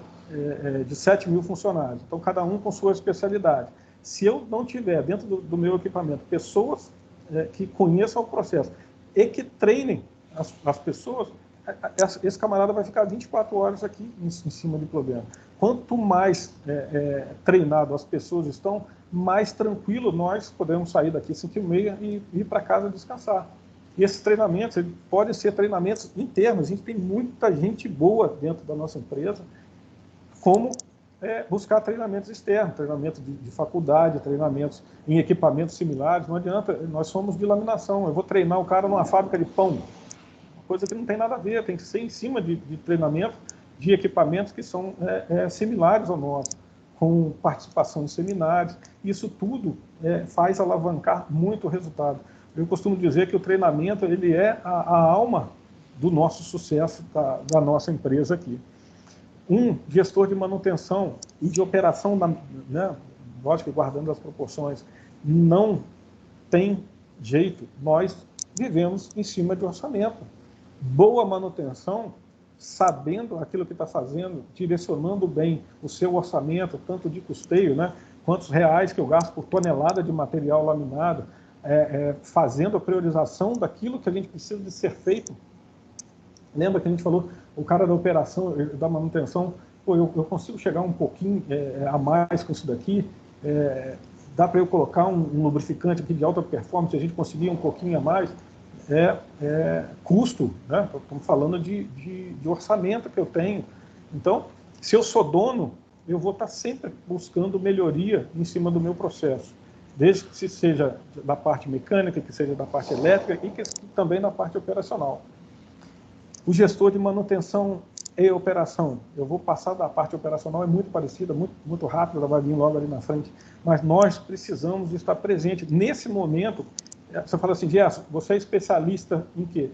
de 7 mil funcionários, então cada um com sua especialidade. Se eu não tiver dentro do meu equipamento pessoas que conheçam o processo e que treinem as pessoas, esse camarada vai ficar 24 horas aqui em cima de problema. Quanto mais treinado as pessoas estão, mais tranquilo nós podemos sair daqui 5h30 e ir para casa descansar. E esses treinamentos podem ser treinamentos internos. A gente tem muita gente boa dentro da nossa empresa, como buscar treinamentos externos, treinamentos de faculdade, treinamentos em equipamentos similares. Não adianta, nós somos de laminação. Eu vou treinar o cara numa fábrica de pão, coisa que não tem nada a ver, tem que ser em cima de treinamento de equipamentos que são similares ao nosso, com participação em seminários. Isso tudo faz alavancar muito o resultado. Eu costumo dizer que o treinamento ele é a alma do nosso sucesso da nossa empresa aqui. Um gestor de manutenção e de operação, lógico, guardando as proporções, não tem jeito. Nós vivemos em cima de orçamento. Boa manutenção, sabendo aquilo que está fazendo, direcionando bem o seu orçamento, tanto de custeio, quantos reais que eu gasto por tonelada de material laminado, fazendo a priorização daquilo que a gente precisa de ser feito. Lembra que a gente falou, o cara da operação, da manutenção, eu consigo chegar um pouquinho a mais com isso daqui, dá para eu colocar um lubrificante aqui de alta performance, a gente conseguir um pouquinho a mais, custo, estamos falando de orçamento que eu tenho. Então, se eu sou dono, eu vou estar sempre buscando melhoria em cima do meu processo, desde que seja da parte mecânica, que seja da parte elétrica e que também da parte operacional. O gestor de manutenção e operação, eu vou passar da parte operacional, é muito parecida, muito, muito rápida, ela vai vir logo ali na frente, mas nós precisamos estar presentes. Nesse momento, você fala assim, Gerson, você é especialista em quê?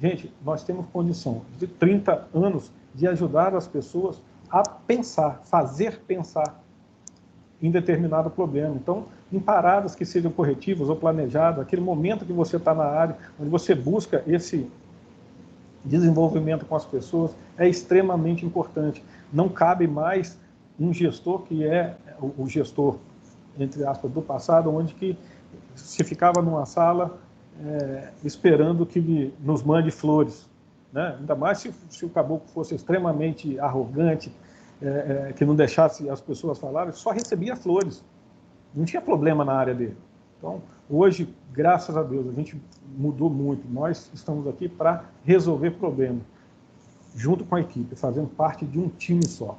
Gente, nós temos condição de 30 anos de ajudar as pessoas a pensar, fazer pensar em determinado problema. Então, em paradas que sejam corretivas ou planejadas, aquele momento que você está na área, onde você busca esse desenvolvimento com as pessoas, é extremamente importante. Não cabe mais um gestor que é o gestor, entre aspas, do passado, onde que se ficava numa sala esperando que nos mande flores, Ainda mais se o caboclo fosse extremamente arrogante, que não deixasse as pessoas falarem, só recebia flores, não tinha problema na área dele. Então, hoje, graças a Deus, a gente mudou muito, nós estamos aqui para resolver problemas. junto com a equipe, fazendo parte de um time só.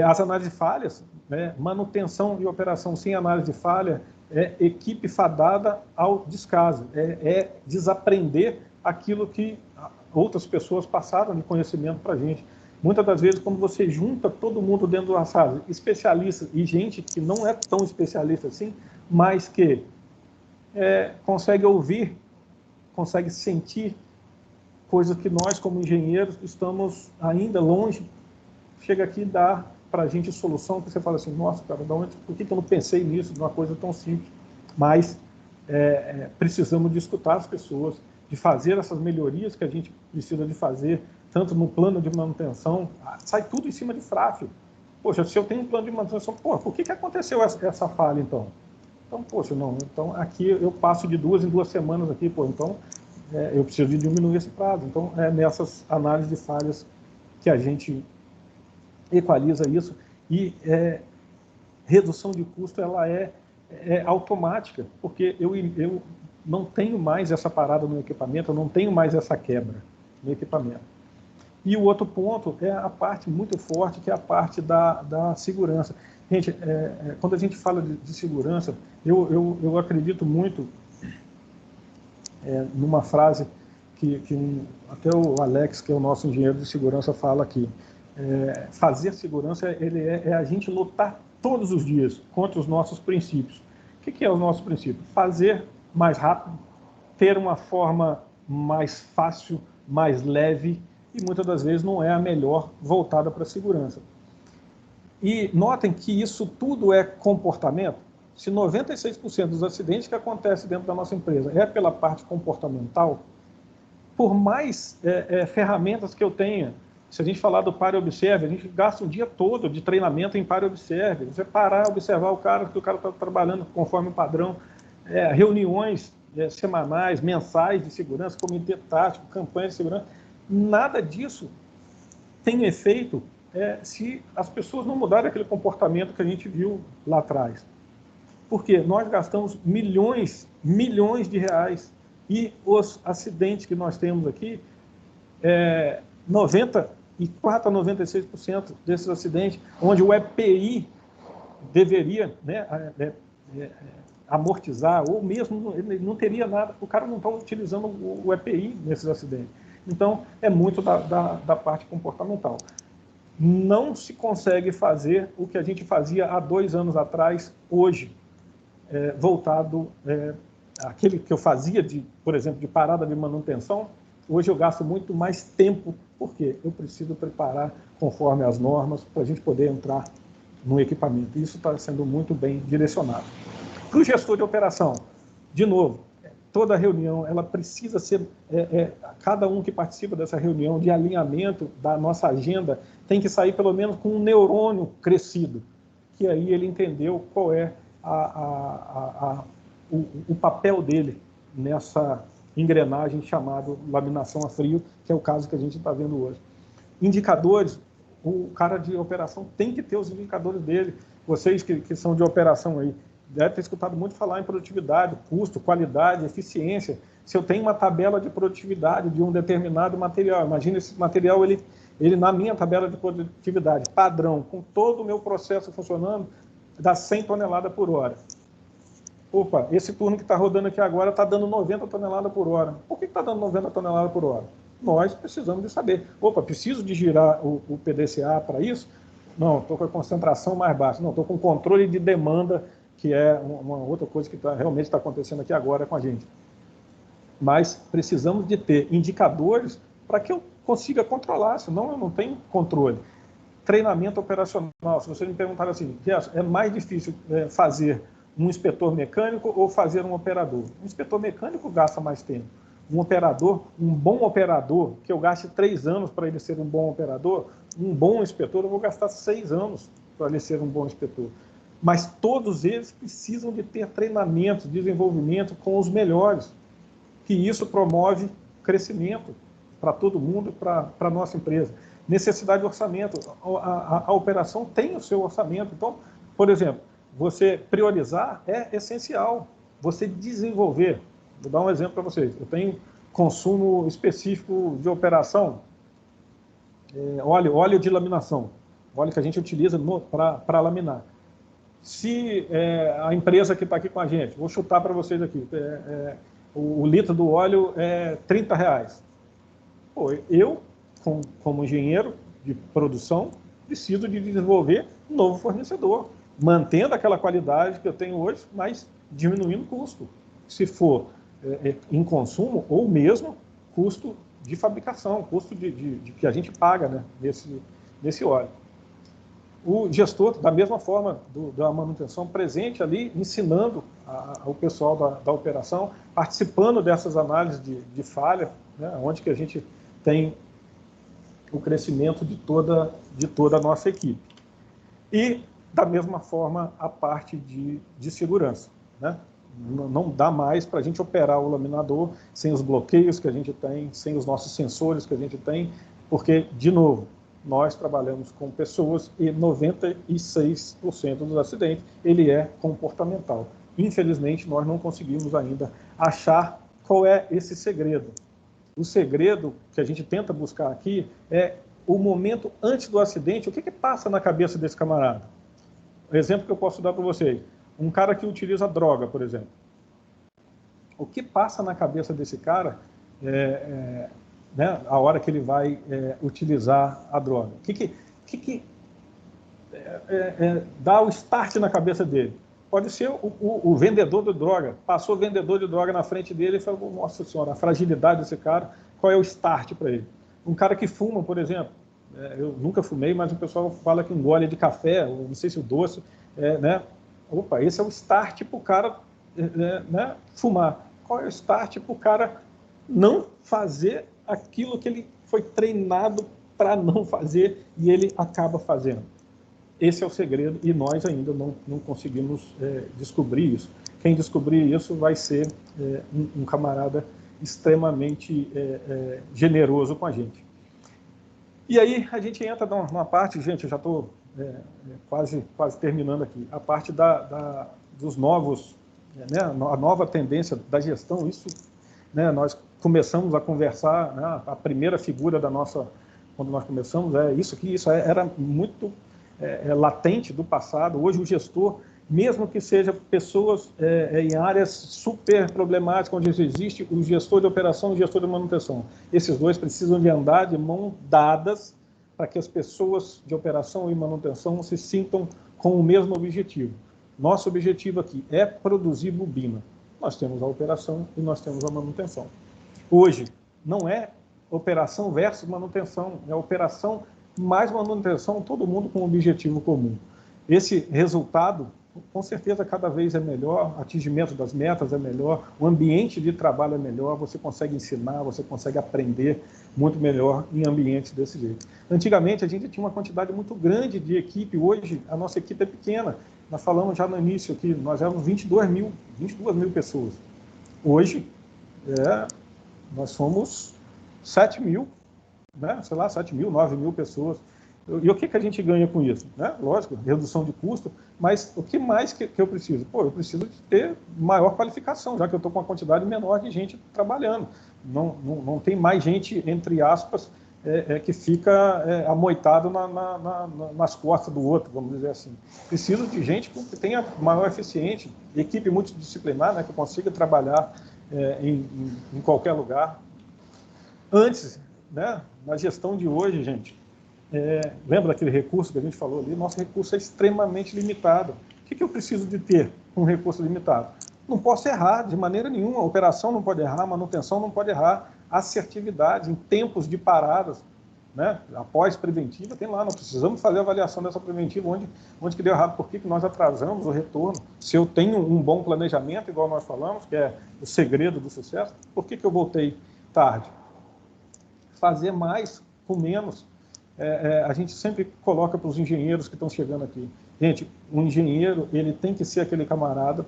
As análises de falhas, né, manutenção e operação sem análise de falha, é equipe fadada ao descaso, é desaprender aquilo que outras pessoas passaram de conhecimento para a gente. Muitas das vezes, quando você junta todo mundo dentro da sala, especialistas e gente que não é tão especialista assim, mas que consegue ouvir, consegue sentir coisas que nós, como engenheiros, estamos ainda longe, chega aqui e dá para a gente solução que você fala assim, nossa, cara, por que eu não pensei nisso, numa coisa tão simples? Mas precisamos de escutar as pessoas, de fazer essas melhorias que a gente precisa de fazer, tanto no plano de manutenção, sai tudo em cima de FRAF. Poxa, se eu tenho um plano de manutenção, por que aconteceu essa falha, então? Então, poxa, não, então aqui eu passo de 2 em 2 semanas aqui, então eu preciso de diminuir esse prazo. Então, nessas análises de falhas que a gente equaliza isso, e redução de custo, ela é automática, porque eu não tenho mais essa parada no equipamento, eu não tenho mais essa quebra no equipamento. E o outro ponto é a parte muito forte, que é a parte da segurança. Gente, quando a gente fala de segurança, eu acredito muito numa frase que até o Alex, que é o nosso engenheiro de segurança, fala aqui. Fazer segurança é a gente lutar todos os dias contra os nossos princípios. O que é o nosso princípio? Fazer mais rápido, ter uma forma mais fácil, mais leve, e muitas das vezes não é a melhor voltada para a segurança. E notem que isso tudo é comportamento. Se 96% dos acidentes que acontecem dentro da nossa empresa é pela parte comportamental, por mais ferramentas que eu tenha, se a gente falar do Pare e Observe, a gente gasta um dia todo de treinamento em Pare e Observe. Você parar, observar o cara, que o cara está trabalhando conforme o padrão, reuniões semanais, mensais de segurança, comitê tático, campanha de segurança. Nada disso tem efeito se as pessoas não mudarem aquele comportamento que a gente viu lá atrás. Porque nós gastamos milhões de reais e os acidentes que nós temos aqui, 94% a 96% desses acidentes, onde o EPI deveria amortizar, ou mesmo ele não teria nada, o cara não está utilizando o EPI nesses acidentes. Então, é muito da parte comportamental. Não se consegue fazer o que a gente fazia há 2 anos atrás, hoje, voltado aquele que eu fazia, por exemplo, de parada de manutenção. Hoje eu gasto muito mais tempo, porque eu preciso preparar conforme as normas para a gente poder entrar no equipamento. Isso está sendo muito bem direcionado. Para o gestor de operação, de novo, toda reunião ela precisa ser, cada um que participa dessa reunião de alinhamento da nossa agenda tem que sair pelo menos com um neurônio crescido, que aí ele entendeu qual é o papel dele nessa engrenagem chamada laminação a frio, que é o caso que a gente está vendo hoje. Indicadores, o cara de operação tem que ter os indicadores dele. Vocês que são de operação aí, deve ter escutado muito falar em produtividade, custo, qualidade, eficiência. Se eu tenho uma tabela de produtividade de um determinado material, imagina esse material, ele na minha tabela de produtividade, padrão, com todo o meu processo funcionando, dá 100 toneladas por hora. Opa, esse turno que está rodando aqui agora está dando 90 toneladas por hora. Por que está dando 90 toneladas por hora? Nós precisamos de saber. Opa, preciso de girar o PDCA para isso? Não, estou com a concentração mais baixa. Não, estou com controle de demanda, que é uma outra coisa que realmente está acontecendo aqui agora com a gente. Mas precisamos de ter indicadores para que eu consiga controlar, senão eu não tenho controle. Treinamento operacional. Se você me perguntar assim, é mais difícil fazer um inspetor mecânico ou fazer um operador? Um inspetor mecânico gasta mais tempo. Um operador, um bom operador, que eu gaste 3 anos para ele ser um bom operador, um bom inspetor eu vou gastar 6 anos para ele ser um bom inspetor. Mas todos eles precisam de ter treinamento, desenvolvimento com os melhores, que isso promove crescimento para todo mundo, para a nossa empresa. Necessidade de orçamento. A operação tem o seu orçamento. Então, por exemplo, você priorizar é essencial. Você desenvolver. Vou dar um exemplo para vocês. Eu tenho consumo específico de operação. óleo de laminação, óleo que a gente utiliza para laminar. Se a empresa que está aqui com a gente, vou chutar para vocês aqui, o litro do óleo é R$30. Pô, eu, como engenheiro de produção, preciso de desenvolver um novo fornecedor, mantendo aquela qualidade que eu tenho hoje, mas diminuindo o custo. Se for em consumo ou mesmo custo de fabricação, custo de que a gente paga, né, nesse óleo. O gestor, da mesma forma da manutenção, presente ali, ensinando o pessoal da operação, participando dessas análises de falha, né, onde que a gente tem o crescimento de toda a nossa equipe. E, da mesma forma, a parte de segurança, né? Não dá mais para a gente operar o laminador sem os bloqueios que a gente tem, sem os nossos sensores que a gente tem, porque, de novo, nós trabalhamos com pessoas e 96% dos acidentes ele é comportamental. Infelizmente, nós não conseguimos ainda achar qual é esse segredo. O segredo que a gente tenta buscar aqui é o momento antes do acidente, o que passa na cabeça desse camarada? O exemplo que eu posso dar para vocês, um cara que utiliza droga, por exemplo. O que passa na cabeça desse cara né, a hora que ele vai utilizar a droga? O que dá o start na cabeça dele? Pode ser o vendedor de droga. Passou o vendedor de droga na frente dele e falou, nossa senhora, a fragilidade desse cara, qual é o start para ele? Um cara que fuma, por exemplo. Eu nunca fumei, mas o pessoal fala que um gole de café, ou não sei se o doce, né? Opa, esse é o start para o cara né, fumar. Qual é o start para o cara não fazer aquilo que ele foi treinado para não fazer e ele acaba fazendo? Esse é o segredo e nós ainda não conseguimos descobrir isso. Quem descobrir isso vai ser um camarada extremamente generoso com a gente. E aí a gente entra numa parte, gente, eu já estou quase terminando aqui, a parte dos novos, né, a nova tendência da gestão. Isso, né, nós começamos a conversar, né, a primeira figura da nossa, quando nós começamos, isso era muito latente do passado. Hoje o gestor, mesmo que seja pessoas em áreas super problemáticas, onde existe o gestor de operação e o gestor de manutenção, esses dois precisam de andar de mão dadas para que as pessoas de operação e manutenção se sintam com o mesmo objetivo. Nosso objetivo aqui é produzir bobina. Nós temos a operação e nós temos a manutenção. Hoje, não é operação versus manutenção, é operação mais manutenção, todo mundo com um objetivo comum. Esse resultado, com certeza, cada vez é melhor, o atingimento das metas é melhor, o ambiente de trabalho é melhor, você consegue ensinar, você consegue aprender muito melhor em ambientes desse jeito. Antigamente, a gente tinha uma quantidade muito grande de equipe, hoje a nossa equipe é pequena. Nós falamos já no início aqui, nós éramos 22 mil pessoas. Hoje, nós somos 7 mil, né? Sei lá, 7 mil, 9 mil pessoas. E o que a gente ganha com isso? Né? Lógico, redução de custo, mas o que mais que eu preciso? Pô, eu preciso de ter maior qualificação, já que eu estou com uma quantidade menor de gente trabalhando. Não tem mais gente, entre aspas, que fica amoitado nas costas do outro, vamos dizer assim. Preciso de gente que tenha maior eficiência, equipe multidisciplinar, né, que consiga trabalhar em qualquer lugar. Antes, né, na gestão de hoje, gente, lembra daquele recurso que a gente falou ali? Nosso recurso é extremamente limitado. O que eu preciso de ter um recurso limitado? Não posso errar de maneira nenhuma. A operação não pode errar, a manutenção não pode errar. Assertividade em tempos de paradas, né? Após preventiva, tem lá, nós precisamos fazer a avaliação dessa preventiva, onde que deu errado, por que nós atrasamos o retorno. Se eu tenho um bom planejamento, igual nós falamos, que é o segredo do sucesso, por que eu voltei tarde? Fazer mais com menos. A gente sempre coloca para os engenheiros que estão chegando aqui. Gente, um engenheiro, ele tem que ser aquele camarada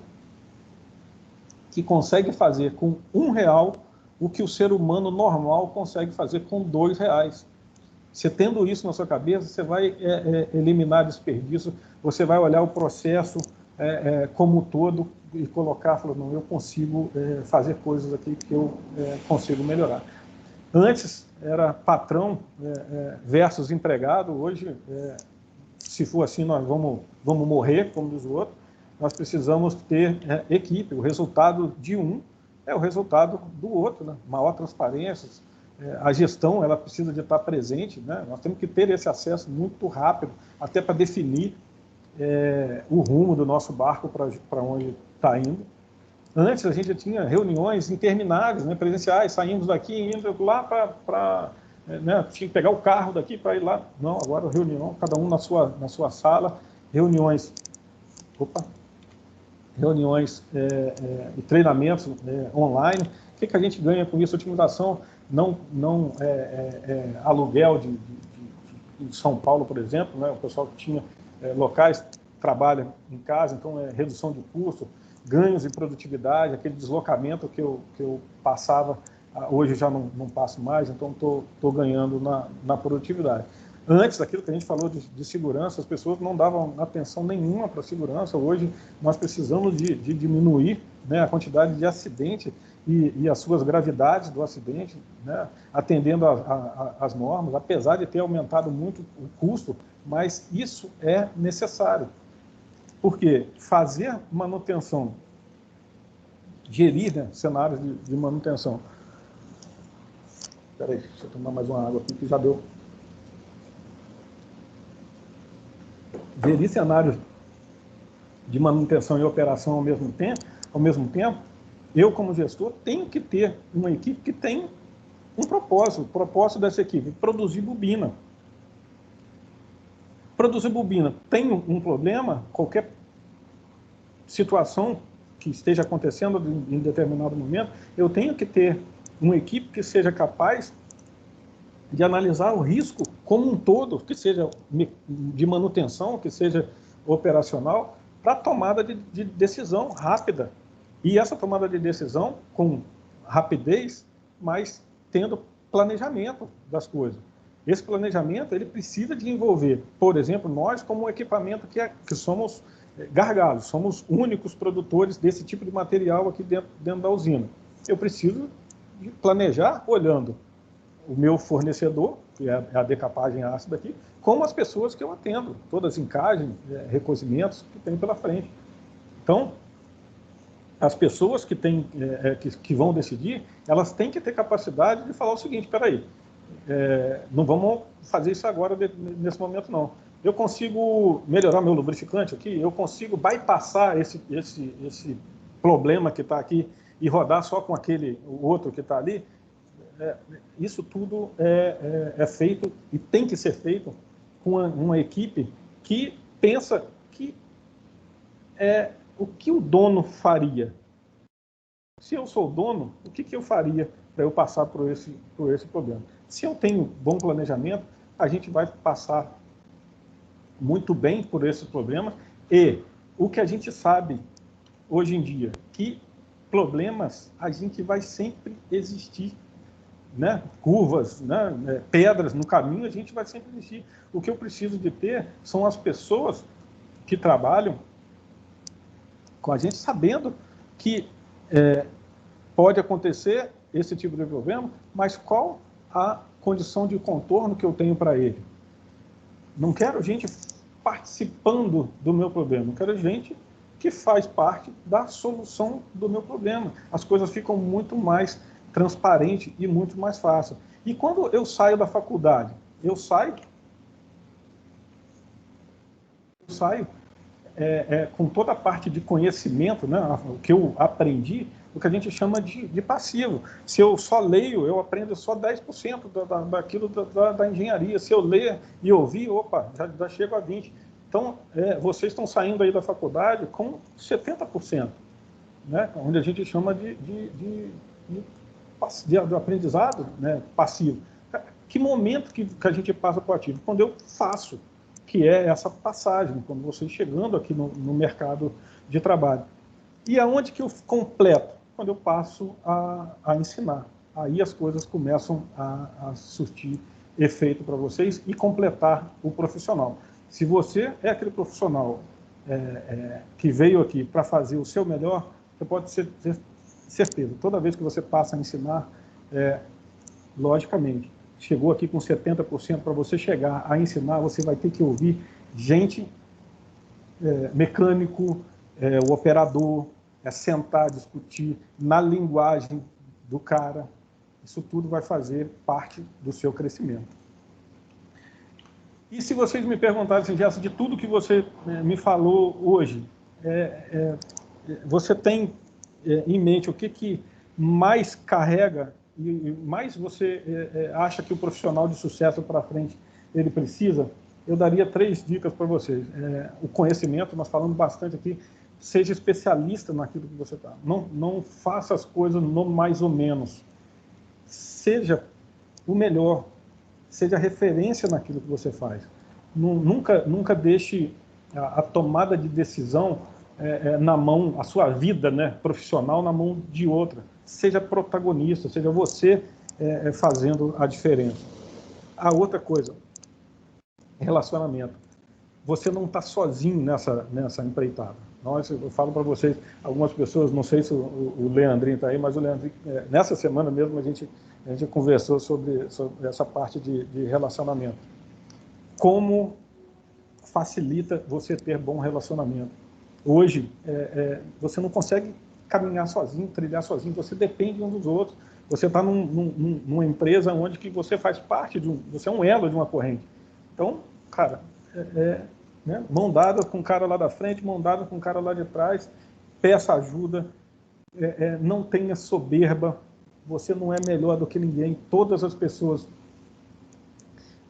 que consegue fazer com R$1 o que o ser humano normal consegue fazer com R$2. Você tendo isso na sua cabeça, você vai eliminar desperdício, você vai olhar o processo como um todo e colocar, falando, não, eu consigo fazer coisas aqui que eu consigo melhorar. Antes era patrão versus empregado, hoje, se for assim, nós vamos morrer, como diz o outro. Nós precisamos ter equipe. O resultado de um é o resultado do outro, né? Maior transparência. A gestão, ela precisa de estar presente, né? Nós temos que ter esse acesso muito rápido, até para definir o rumo do nosso barco para onde está indo. Antes a gente tinha reuniões intermináveis, né, presenciais, saímos daqui indo lá para tinha que pegar o carro daqui para ir lá. Não, agora reunião, cada um na sua sala, reuniões e treinamentos online. O que a gente ganha com isso? Otimização, não aluguel de São Paulo, por exemplo, né? O pessoal que tinha locais trabalha em casa, então redução de custo, ganhos de produtividade, aquele deslocamento que eu passava, hoje já não passo mais, então estou ganhando na produtividade. Antes, aquilo que a gente falou de segurança, as pessoas não davam atenção nenhuma para a segurança. Hoje, nós precisamos de diminuir, né, a quantidade de acidente e as suas gravidades do acidente, né, atendendo às normas, apesar de ter aumentado muito o custo, mas isso é necessário. Porque fazer manutenção, gerir, né, cenários de manutenção. Espera aí, deixa eu tomar mais uma água aqui que já deu. Gerir cenários de manutenção e operação ao mesmo tempo, eu, como gestor, tenho que ter uma equipe que tem um propósito. O propósito dessa equipe é produzir bobina. Produzir bobina. Tem um problema, qualquer situação que esteja acontecendo em determinado momento, eu tenho que ter uma equipe que seja capaz de analisar o risco como um todo, que seja de manutenção, que seja operacional, para tomada de decisão rápida. E essa tomada de decisão com rapidez, mas tendo planejamento das coisas. Esse planejamento, ele precisa de envolver, por exemplo, nós como um equipamento que somos gargalos, somos únicos produtores desse tipo de material aqui dentro da usina. Eu preciso de planejar olhando o meu fornecedor, que é a decapagem ácida aqui, como as pessoas que eu atendo, todas as encagens, recozimentos que tem pela frente. Então, as pessoas que vão decidir, elas têm que ter capacidade de falar o seguinte: espera aí, não vamos fazer isso agora, nesse momento, não. Eu consigo melhorar meu lubrificante aqui, eu consigo bypassar esse problema que está aqui e rodar só com o outro que está ali. Isso tudo é feito e tem que ser feito com uma equipe que pensa que o que o dono faria. Se eu sou o dono, o que eu faria para eu passar por esse problema? Se eu tenho bom planejamento, a gente vai passar muito bem por esses problemas. E o que a gente sabe hoje em dia, que problemas a gente vai sempre existir, né? Curvas, né? Pedras no caminho, a gente vai sempre existir. O que eu preciso de ter são as pessoas que trabalham com a gente, sabendo que pode acontecer esse tipo de problema, mas qual a condição de contorno que eu tenho para ele. Não quero gente participando do meu problema, eu quero gente que faz parte da solução do meu problema. As coisas ficam muito mais transparentes e muito mais fáceis. E quando eu saio da faculdade, eu saio com toda a parte de conhecimento, né, o que eu aprendi, o que a gente chama de passivo. Se eu só leio, eu aprendo só 10% daquilo da engenharia. Se eu ler e ouvir, opa, já chego a 20%. Então, vocês estão saindo aí da faculdade com 70%, né, onde a gente chama de aprendizado, né, passivo. Que momento que a gente passa para o ativo? Quando eu faço, que é essa passagem, quando vocês chegando aqui no mercado de trabalho. E aonde que eu completo? Quando eu passo a ensinar. Aí as coisas começam a surtir efeito para vocês e completar o profissional. Se você é aquele profissional que veio aqui para fazer o seu melhor, você pode ter certeza, toda vez que você passa a ensinar, logicamente, chegou aqui com 70%, para você chegar a ensinar, você vai ter que ouvir gente, mecânico, o operador, sentar, discutir na linguagem do cara. Isso tudo vai fazer parte do seu crescimento. E se vocês me perguntarem, assim, Gerson, de tudo que você me falou hoje, você tem em mente o que mais carrega e mais você acha que o profissional de sucesso para frente ele precisa? Eu daria 3 dicas para vocês. O conhecimento, nós falamos bastante aqui, seja especialista naquilo que você está. Não faça as coisas no mais ou menos. Seja o melhor, seja referência naquilo que você faz. Nunca deixe a tomada de decisão na mão, a sua vida, né, profissional na mão de outra. Seja protagonista, seja você fazendo a diferença. A outra coisa, relacionamento. Você não está sozinho nessa empreitada. Eu falo para vocês, algumas pessoas, não sei se o Leandrinho está aí, mas o Leandrinho, nessa semana mesmo, a gente conversou sobre essa parte de relacionamento. Como facilita você ter bom relacionamento. Hoje, você não consegue caminhar sozinho, trilhar sozinho, você depende um dos outros. Você está numa empresa onde que você faz parte você é um elo de uma corrente. Então, cara, né, mão dada com o cara lá da frente, mão dada com o cara lá de trás, peça ajuda, não tenha soberba, você não é melhor do que ninguém. Todas as pessoas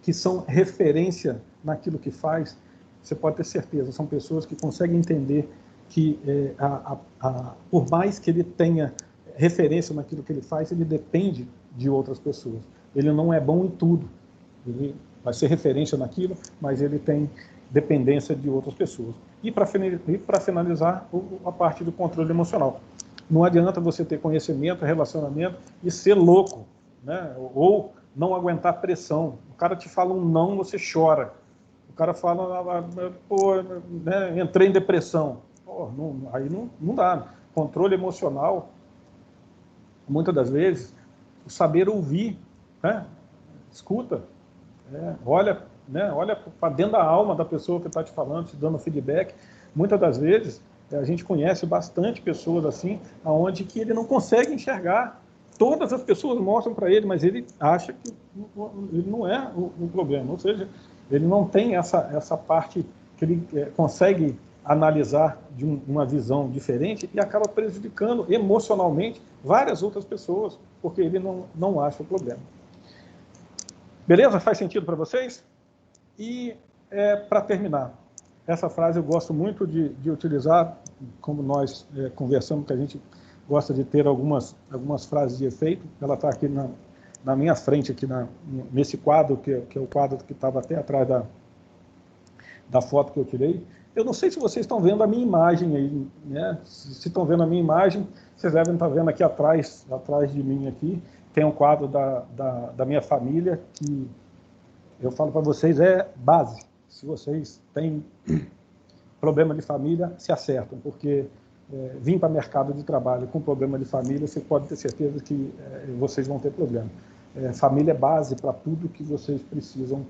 que são referência naquilo que faz, você pode ter certeza, são pessoas que conseguem entender que por mais que ele tenha referência naquilo que ele faz, ele depende de outras pessoas. Ele não é bom em tudo. Ele vai ser referência naquilo, mas ele tem dependência de outras pessoas. E para finalizar, a parte do controle emocional. Não adianta você ter conhecimento, relacionamento e ser louco, né? Ou não aguentar pressão. O cara te fala um não, você chora. O cara fala, pô, né, entrei em depressão. Pô, aí não dá. Controle emocional, muitas das vezes, o saber ouvir, né? Escuta, olha para dentro da alma da pessoa que está te falando, te dando feedback. Muitas das vezes, a gente conhece bastante pessoas assim, onde que ele não consegue enxergar. Todas as pessoas mostram para ele, mas ele acha que ele não é o problema. Ou seja, ele não tem essa parte que ele consegue analisar de uma visão diferente e acaba prejudicando emocionalmente várias outras pessoas, porque ele não acha o problema. Beleza? Faz sentido para vocês? E para terminar, essa frase eu gosto muito de utilizar, como nós conversamos, que a gente gosta de ter algumas frases de efeito. Ela está aqui na minha frente, aqui nesse quadro, que é o quadro que estava até atrás da foto que eu tirei. Eu não sei se vocês estão vendo a minha imagem aí, né? Se estão vendo a minha imagem, vocês devem estar vendo aqui atrás de mim aqui, tem um quadro da minha família, que eu falo para vocês, é base. Se vocês têm problema de família, se acertam, porque vir para o mercado de trabalho com problema de família, você pode ter certeza que vocês vão ter problema. Família é base para tudo que vocês precisam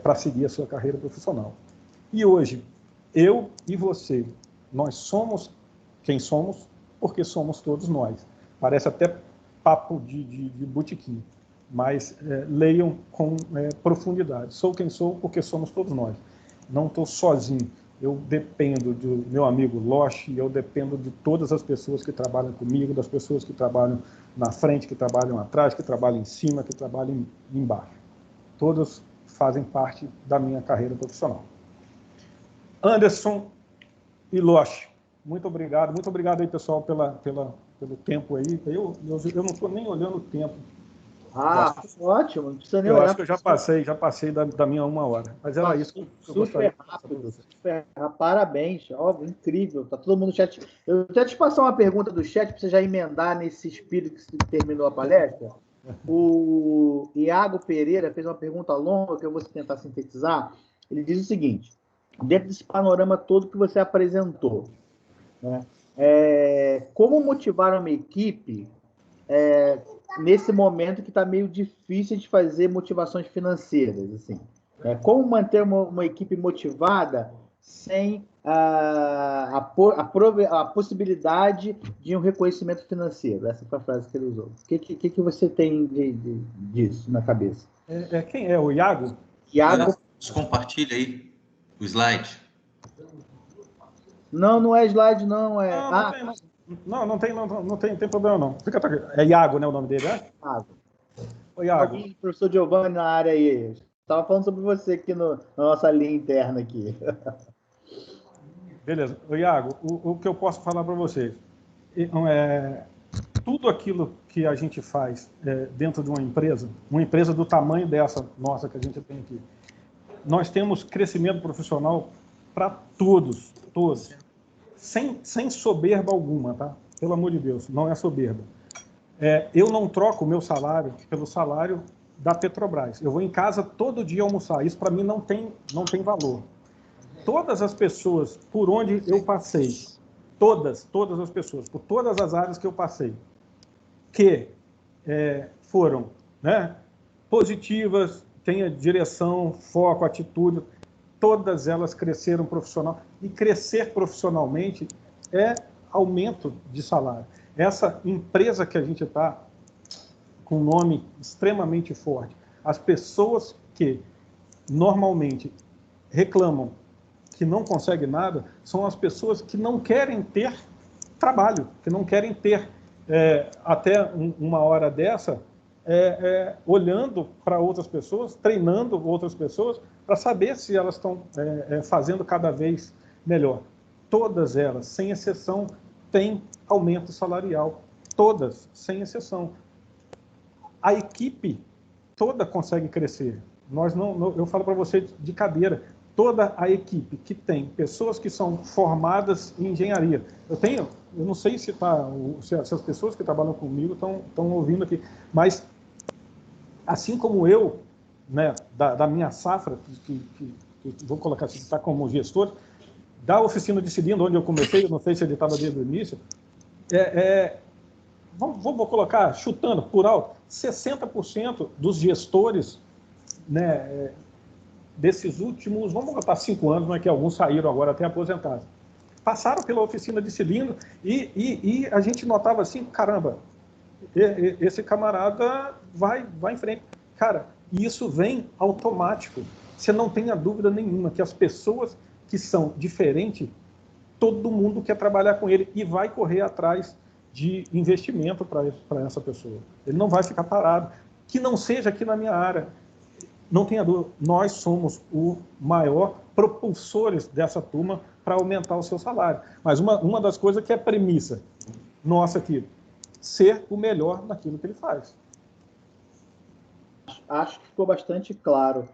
para seguir a sua carreira profissional. E hoje, eu e você, nós somos quem somos, porque somos todos nós. Parece até papo de botequim, mas leiam com profundidade. Sou quem sou porque somos todos nós. Não estou sozinho. Eu dependo do meu amigo Loche, eu dependo de todas as pessoas que trabalham comigo, das pessoas que trabalham na frente, que trabalham atrás, que trabalham em cima, que trabalham embaixo. Todos fazem parte da minha carreira profissional. Anderson e Loche, muito obrigado. Muito obrigado aí, pessoal, pelo tempo aí. Eu não estou nem olhando o tempo. Ótimo, não precisa nem olhar. Eu acho que eu já passei da minha 1 hora. Mas era isso que eu gostaria. Super rápido. Parabéns, óbvio, incrível. Tá todo mundo no chat. Eu até te passar uma pergunta do chat para você já emendar nesse espírito que terminou a palestra. O Iago Pereira fez uma pergunta longa que eu vou tentar sintetizar. Ele diz o seguinte: dentro desse panorama todo que você apresentou, né, como motivar uma equipe nesse momento que está meio difícil de fazer motivações financeiras, assim. Como manter uma equipe motivada sem a possibilidade de um reconhecimento financeiro? Essa foi a frase que ele usou. O que você tem disso na cabeça? Quem é? O Iago? Iago. Compartilha aí o slide. Não é slide, não. Não tem problema, não. Fica tranquilo. É Iago, né, o nome dele, né? Iago. Oi, Iago. Alguém, professor Giovanni, na área aí. Estava falando sobre você aqui na nossa linha interna aqui. Beleza. Oi, Iago, o que eu posso falar para vocês? Tudo aquilo que a gente faz dentro de uma empresa do tamanho dessa nossa que a gente tem aqui, nós temos crescimento profissional para todos, sem soberba alguma, tá? Pelo amor de Deus, não é soberba. Eu não troco o meu salário pelo salário da Petrobras. Eu vou em casa todo dia almoçar. Isso para mim não tem valor. Todas as pessoas por onde eu passei, todas as pessoas, por todas as áreas que eu passei, que foram, né, positivas, tenha direção, foco, atitude, todas elas cresceram profissional. E crescer profissionalmente é aumento de salário. Essa empresa que a gente está com um nome extremamente forte, as pessoas que normalmente reclamam que não conseguem nada são as pessoas que não querem ter trabalho, que não querem ter até uma hora dessa olhando para outras pessoas, treinando outras pessoas para saber se elas estão fazendo cada vez melhor. Todas elas, sem exceção, têm aumento salarial. Todas, sem exceção. A equipe toda consegue crescer. Eu falo para você de cadeira, toda a equipe que tem pessoas que são formadas em engenharia. Eu não sei se as pessoas que trabalham comigo estão ouvindo aqui, mas assim como eu, né, da minha safra, que vou colocar assim, está como gestor, da oficina de cilindro, onde eu comecei, eu não sei se ele estava desde o início, vou colocar, chutando, por alto, 60% dos gestores, né, desses últimos, vamos botar 5 anos, mas que alguns saíram agora até aposentados, passaram pela oficina de cilindro e a gente notava assim, caramba, esse camarada vai em frente. Cara, isso vem automático. Você não tenha dúvida nenhuma que as pessoas que são diferentes, todo mundo quer trabalhar com ele e vai correr atrás de investimento para essa pessoa. Ele não vai ficar parado. Que não seja aqui na minha área. Não tenha dúvida, nós somos o maior propulsores dessa turma para aumentar o seu salário. Mas uma das coisas que é premissa nossa aqui, ser o melhor naquilo que ele faz. Acho que ficou bastante claro.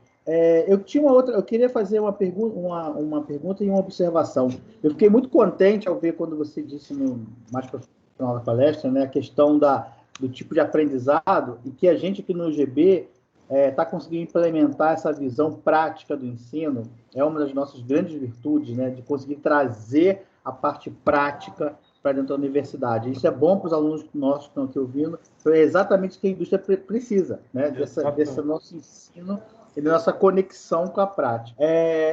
Eu queria fazer uma pergunta e uma observação. Eu fiquei muito contente ao ver quando você disse mais para o final da palestra, né, a questão do tipo de aprendizado e que a gente aqui no UGB está conseguindo implementar essa visão prática do ensino. É uma das nossas grandes virtudes, né, de conseguir trazer a parte prática para dentro da universidade. Isso é bom para os alunos nossos que estão aqui ouvindo, é exatamente o que a indústria precisa, né, desse nosso ensino e da nossa conexão com a prática.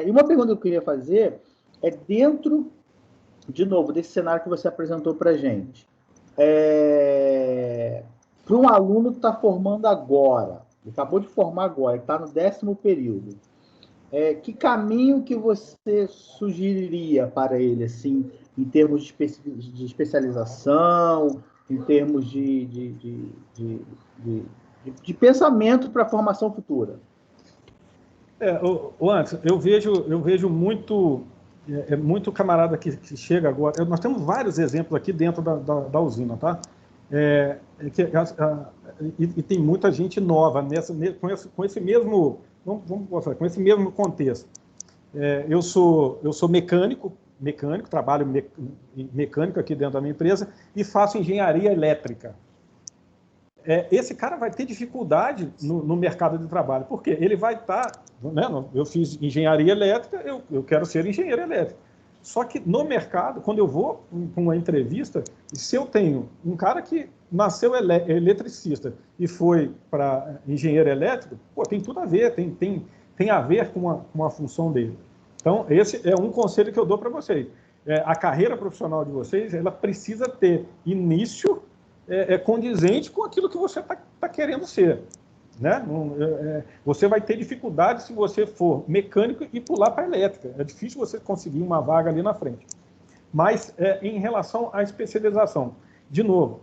E uma pergunta que eu queria fazer é dentro, de novo, desse cenário que você apresentou para a gente. Para um aluno que está formando agora, ele acabou de formar agora, está no 10º período, que caminho que você sugeriria para ele, assim, em termos de especialização, em termos de pensamento para a formação futura? Anderson, eu vejo muito camarada que chega agora. Nós temos vários exemplos aqui dentro da usina, tá? E tem muita gente nova com esse mesmo, vamos mostrar, com esse mesmo contexto. Eu sou mecânico, trabalho mecânico aqui dentro da minha empresa e faço engenharia elétrica. Esse cara vai ter dificuldade no mercado de trabalho, porque ele vai estar, né, eu fiz engenharia elétrica, eu quero ser engenheiro elétrico. Só que no mercado, quando eu vou para uma entrevista, se eu tenho um cara que nasceu eletricista e foi para engenheiro elétrico, pô, tem tudo a ver, tem a ver com a função dele. Então, esse é um conselho que eu dou para vocês. A carreira profissional de vocês, ela precisa ter início condizente com aquilo que você está querendo ser. Né? Você vai ter dificuldade se você for mecânico e pular para elétrica. É difícil você conseguir uma vaga ali na frente. Mas, em relação à especialização, de novo,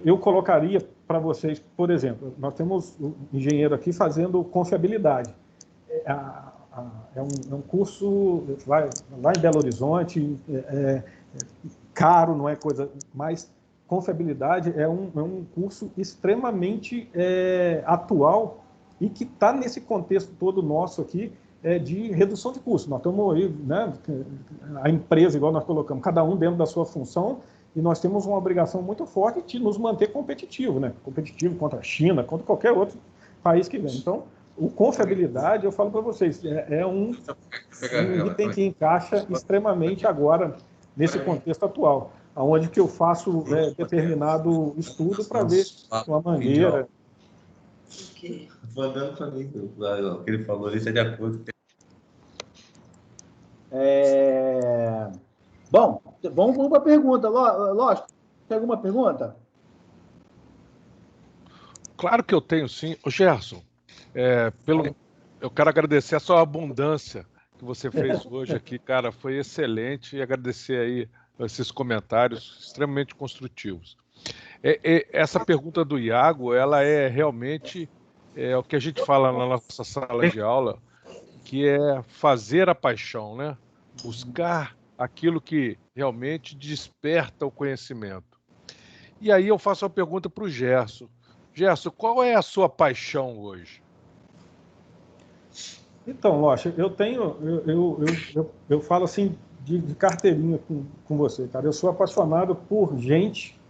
eu colocaria para vocês, por exemplo, nós temos um engenheiro aqui fazendo confiabilidade. É um curso lá em Belo Horizonte, caro, não é coisa... Mas confiabilidade é um curso extremamente atual e que está nesse contexto todo nosso aqui de redução de custos. Nós estamos aí, né, a empresa, igual nós colocamos, cada um dentro da sua função, e nós temos uma obrigação muito forte de nos manter competitivo, né? Competitivo contra a China, contra qualquer outro país que vem. Então, o confiabilidade, eu falo para vocês, um item que encaixa extremamente agora nesse contexto atual, onde que eu faço determinado estudo para ver uma mangueira. Mandando para mim, o que ele falou ali, é de acordo. Bom, vamos para a pergunta. Lógico, tem alguma pergunta? Claro que eu tenho, sim. Ô, Gerson, eu quero agradecer a sua abundância que você fez hoje aqui, cara, foi excelente, e agradecer aí esses comentários extremamente construtivos. Essa pergunta do Iago, ela é realmente o que a gente fala na nossa sala de aula, que é fazer a paixão, né? Buscar aquilo que realmente desperta o conhecimento. E aí eu faço uma pergunta para o Gerson. Gerson, qual é a sua paixão hoje? Então, Locha, eu falo assim de carteirinha com você, cara. Eu sou apaixonado por gente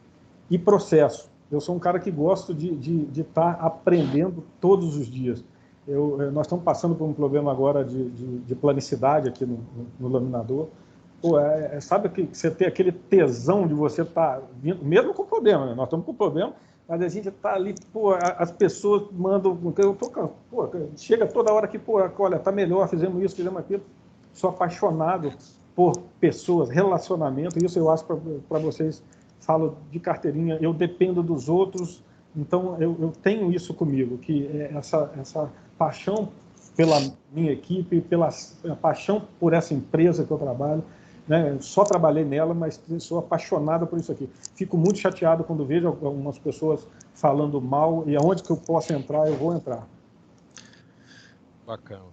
e processo. Eu sou um cara que gosto de estar aprendendo todos os dias. Nós estamos passando por um problema agora de planicidade aqui no laminador. Pô, sabe que você tem aquele tesão de você estar vindo, mesmo com problema, né? Nós estamos com problema, mas a gente está ali, pô, as pessoas mandam, chega toda hora que, pô, olha, está melhor, fizemos isso, fizemos aquilo. Sou apaixonado por pessoas, relacionamento, isso eu acho para vocês, falo de carteirinha, eu dependo dos outros, então eu tenho isso comigo, que essa paixão pela minha equipe, pela paixão por essa empresa que eu trabalho, né? Eu só trabalhei nela, mas sou apaixonado por isso aqui. Fico muito chateado quando vejo algumas pessoas falando mal, e aonde que eu posso entrar, eu vou entrar. Bacana.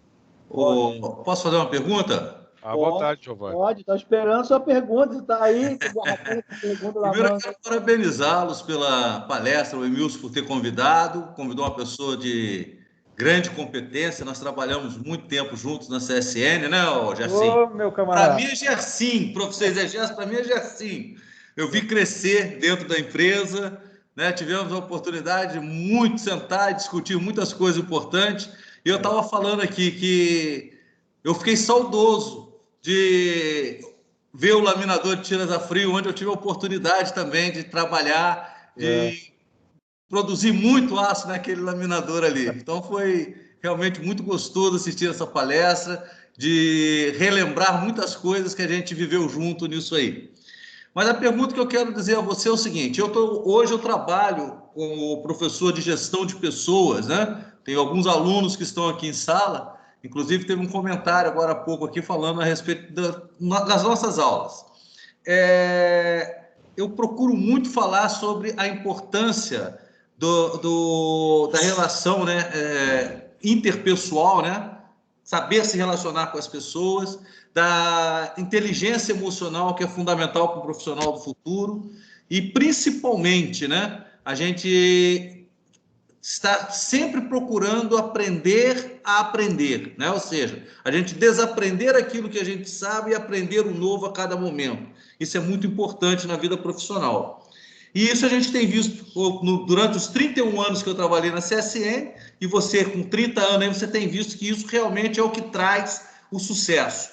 Posso fazer uma pergunta? À vontade, Giovanni. Pode, estou esperando a sua pergunta, está aí. Primeiro, eu quero parabenizá-los pela palestra, o Emilson por ter convidou uma pessoa de grande competência. Nós trabalhamos muito tempo juntos na CSN, né, Gersim? Ô, meu camarada. Para mim é Gersim, para vocês é Gerson, para mim é Gersim. Eu vi crescer dentro da empresa, né? Tivemos a oportunidade de muito sentar e discutir muitas coisas importantes. E eu estava falando aqui que eu fiquei saudoso de ver o laminador de tiras a frio, onde eu tive a oportunidade também de trabalhar, de produzir muito aço naquele laminador ali. Então foi realmente muito gostoso assistir essa palestra, de relembrar muitas coisas que a gente viveu junto nisso aí. Mas a pergunta que eu quero dizer a você é o seguinte: hoje eu trabalho como professor de gestão de pessoas, né? Tenho alguns alunos que estão aqui em sala. Inclusive, teve um comentário agora há pouco aqui falando a respeito das nossas aulas. Eu procuro muito falar sobre a importância da relação, né, interpessoal, né? Saber se relacionar com as pessoas, da inteligência emocional, que é fundamental para o profissional do futuro, e principalmente, né, a gente está sempre procurando aprender a aprender, né? Ou seja, a gente desaprender aquilo que a gente sabe e aprender o novo a cada momento. Isso é muito importante na vida profissional. E isso a gente tem visto durante os 31 anos que eu trabalhei na CSN, e você com 30 anos aí, você tem visto que isso realmente é o que traz o sucesso.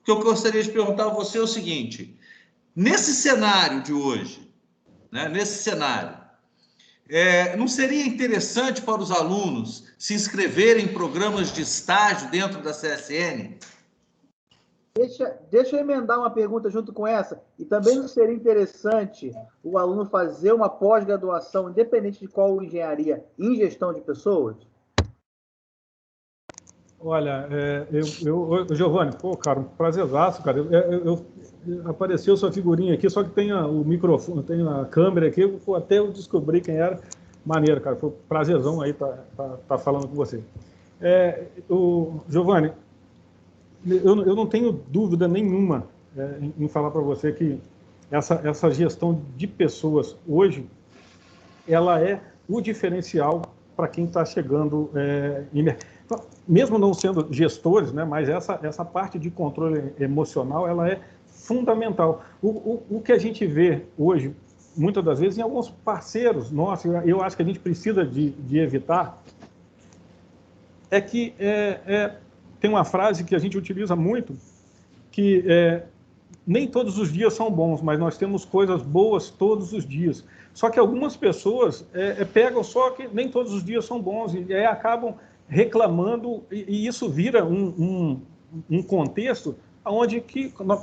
O que eu gostaria de perguntar a você é o seguinte: nesse cenário de hoje, né, nesse cenário, não seria interessante para os alunos se inscreverem em programas de estágio dentro da CSN? Deixa eu emendar uma pergunta junto com essa. E também não seria interessante o aluno fazer uma pós-graduação, independente de qual engenharia, em gestão de pessoas? Olha, Giovanni, pô, cara, um prazerzaço, cara. Apareceu sua figurinha aqui, só que tem o microfone, tem a câmera aqui, até eu descobri quem era. Maneiro, cara, foi um prazerzão aí tá falando com você. Giovanni, eu não tenho dúvida nenhuma em falar para você que essa gestão de pessoas hoje, ela é o diferencial para quem está chegando mesmo não sendo gestores, né, mas essa parte de controle emocional, ela é fundamental. O que a gente vê hoje, muitas das vezes, em alguns parceiros nossos, eu acho que a gente precisa de evitar, é que tem uma frase que a gente utiliza muito, que nem todos os dias são bons, mas nós temos coisas boas todos os dias. Só que algumas pessoas pegam só que nem todos os dias são bons e acabam reclamando, e isso vira um contexto onde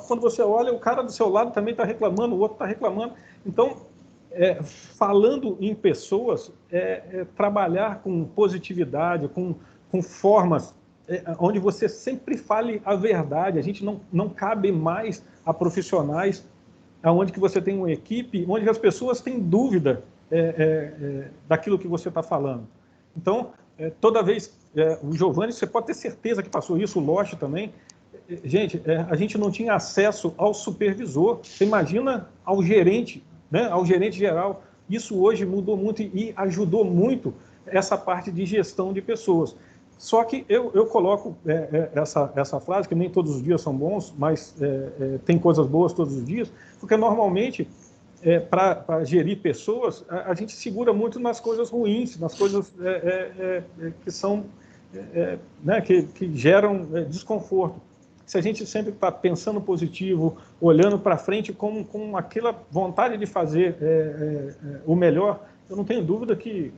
quando você olha, o cara do seu lado também está reclamando, o outro está reclamando. Então, falando em pessoas, trabalhar com positividade, com formas onde você sempre fale a verdade. A gente não cabe mais a profissionais onde que você tem uma equipe, onde as pessoas têm dúvida daquilo que você está falando. Então, toda vez, o Giovanni, você pode ter certeza que passou isso, o Loche também. Gente, a gente não tinha acesso ao supervisor. Você imagina ao gerente, né, ao gerente geral. Isso hoje mudou muito e ajudou muito essa parte de gestão de pessoas. Só que eu coloco essa frase, que nem todos os dias são bons, mas tem coisas boas todos os dias, porque normalmente, para gerir pessoas, a gente segura muito nas coisas ruins, nas coisas que são, né, que geram desconforto. Se a gente sempre está pensando positivo, olhando para frente com aquela vontade de fazer o melhor, eu não tenho dúvida que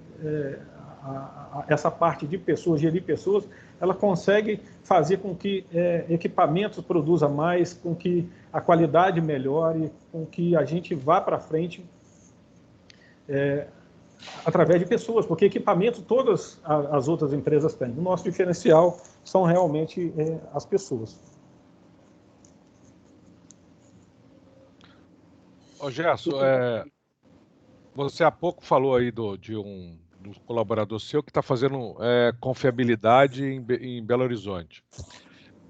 essa parte de pessoas, gerir pessoas, ela consegue fazer com que equipamentos produzam mais, com que a qualidade melhore, com que a gente vá para frente através de pessoas, porque equipamento todas as outras empresas têm. O nosso diferencial são realmente as pessoas. Ô, Gerson, você há pouco falou aí de um colaborador seu que está fazendo confiabilidade em Belo Horizonte.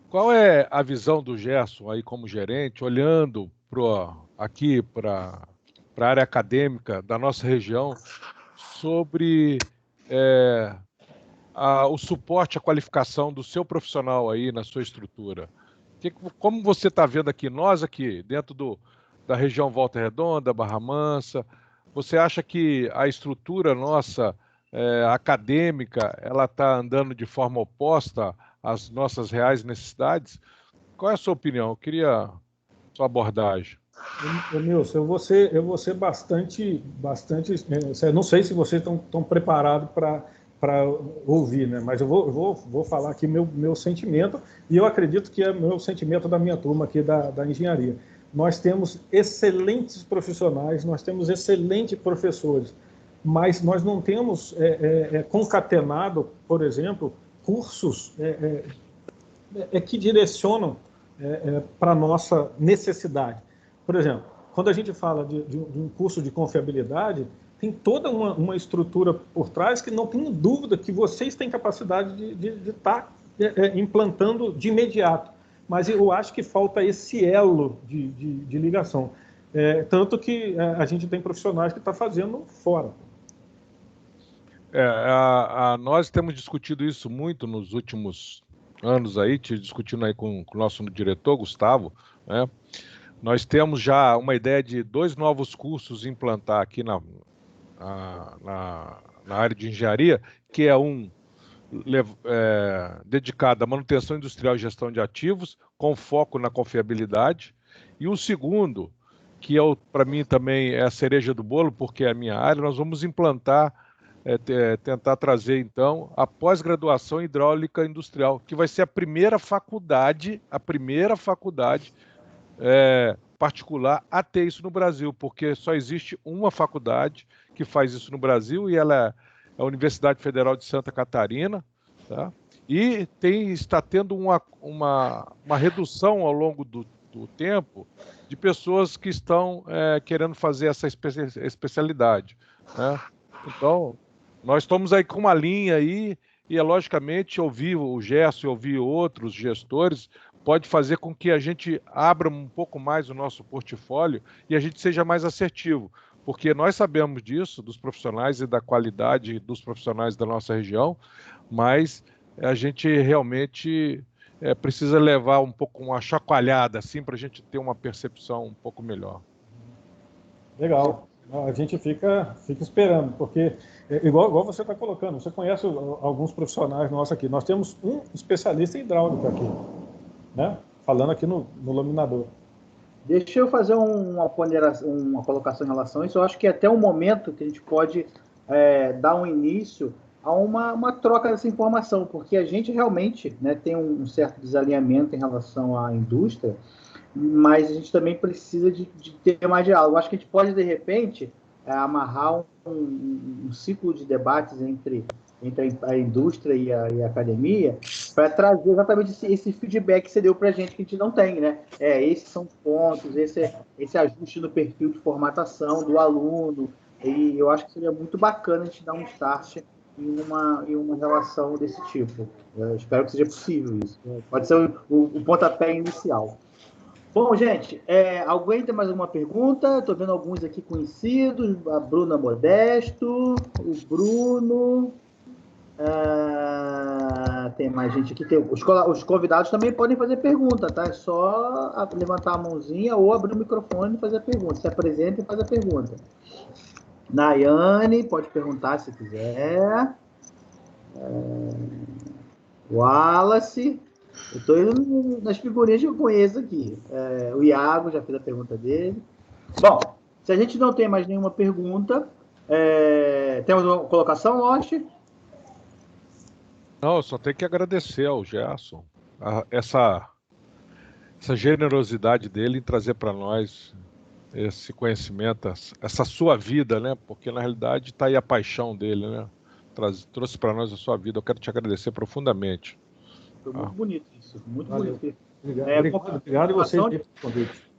Qual é a visão do Gerson aí como gerente, olhando aqui para a área acadêmica da nossa região, sobre o suporte à qualificação do seu profissional aí na sua estrutura? Como você está vendo aqui, nós aqui, dentro da região Volta Redonda, Barra Mansa, você acha que a estrutura nossa acadêmica, ela está andando de forma oposta às nossas reais necessidades? Qual é a sua opinião? Eu queria sua abordagem. Nilson, eu vou ser bastante, não sei se vocês estão preparados para ouvir, né? Mas eu vou falar aqui meu sentimento, e eu acredito que é meu sentimento da minha turma aqui da engenharia. Nós temos excelentes profissionais, nós temos excelentes professores, mas nós não temos concatenado, por exemplo, cursos que direcionam para a nossa necessidade. Por exemplo, quando a gente fala de um curso de confiabilidade, tem toda uma estrutura por trás que não tenho dúvida que vocês têm capacidade de estar implantando de imediato. Mas eu acho que falta esse elo de ligação. Tanto que a gente tem profissionais que estão fazendo fora. Nós temos discutido isso muito nos últimos anos aí, discutindo aí com o nosso diretor, Gustavo, né? Nós temos já uma ideia de 2 novos cursos implantar aqui na área de engenharia, que é um dedicada à manutenção industrial e gestão de ativos, com foco na confiabilidade. E o segundo, que para mim também é a cereja do bolo, porque é a minha área, nós vamos implantar, tentar trazer, então, a pós-graduação em hidráulica industrial, que vai ser a primeira faculdade particular a ter isso no Brasil, porque só existe uma faculdade que faz isso no Brasil, e ela é a Universidade Federal de Santa Catarina, tá? E está tendo uma redução ao longo do tempo de pessoas que estão querendo fazer essa especialidade, né? Então, nós estamos aí com uma linha aí, e logicamente ouvir o Gerson e ouvir outros gestores pode fazer com que a gente abra um pouco mais o nosso portfólio e a gente seja mais assertivo, porque nós sabemos disso, dos profissionais e da qualidade dos profissionais da nossa região, mas a gente realmente precisa levar um pouco uma chacoalhada assim, para a gente ter uma percepção um pouco melhor. Legal. A gente fica esperando, porque, igual você está colocando, você conhece alguns profissionais nossos aqui. Nós temos um especialista em hidráulica aqui, né? Falando aqui no laminador. Deixa eu fazer uma ponderação, uma colocação em relação a isso. Eu acho que até um momento que a gente pode dar um início a uma troca dessa informação, porque a gente realmente, né, tem um certo desalinhamento em relação à indústria, mas a gente também precisa de ter mais diálogo. Eu acho que a gente pode, de repente, amarrar um ciclo de debates entre a indústria e a academia, para trazer exatamente esse feedback que você deu para a gente, que a gente não tem, né? Esses são os pontos, esse ajuste no perfil de formatação do aluno, e eu acho que seria muito bacana a gente dar um start em uma relação desse tipo. Eu espero que seja possível isso. Pode ser o pontapé inicial. Bom, gente, alguém tem mais alguma pergunta? Estou vendo alguns aqui conhecidos, a Bruna Modesto, o Bruno... tem mais gente aqui. Os convidados também podem fazer pergunta, tá? É só levantar a mãozinha ou abrir o microfone e fazer a pergunta. Se apresenta e faz a pergunta. Nayane, pode perguntar se quiser. Wallace. Eu estou indo nas figurinhas que eu conheço aqui. O Iago já fez a pergunta dele. Bom, se a gente não tem mais nenhuma pergunta, temos uma colocação, Lost? Não, eu só tenho que agradecer ao Gerson essa generosidade dele em trazer para nós esse conhecimento, essa sua vida, né? Porque na realidade está aí a paixão dele, né? Trouxe para nós a sua vida. Eu quero te agradecer profundamente. Foi muito bonito isso, muito Valeu. bonito. Obrigado e vocês pelo convite.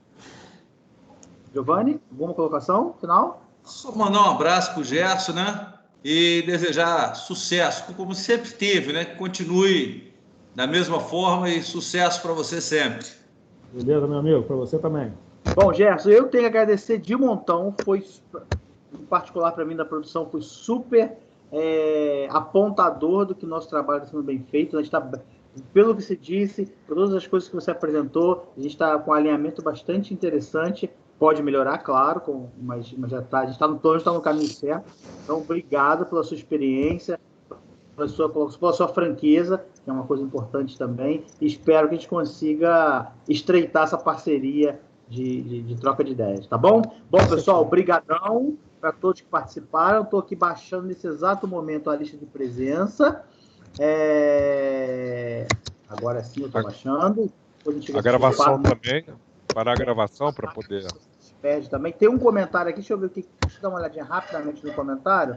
Giovanni, alguma colocação final? Só mandar um abraço para o Gerson, né? E desejar sucesso, como sempre teve, né? Que continue da mesma forma e sucesso para você sempre. Beleza, meu amigo, para você também. Bom, Gerson, eu tenho que agradecer de montão, foi, em particular para mim da produção, foi super apontador do que o nosso trabalho está sendo bem feito. A gente está, pelo que você disse, por todas as coisas que você apresentou, a gente está com um alinhamento bastante interessante. Pode melhorar, claro, mas já está, a gente está no caminho certo. Então, obrigado pela sua experiência, pela sua franqueza, que é uma coisa importante também. E espero que a gente consiga estreitar essa parceria de troca de ideias, tá bom? Bom, pessoal, brigadão para todos que participaram. Estou aqui baixando nesse exato momento a lista de presença. Agora sim eu estou baixando. A gravação também, parar a gravação para poder... Perde também. Tem um comentário aqui, deixa eu ver o que. Deixa eu dar uma olhadinha rapidamente no comentário.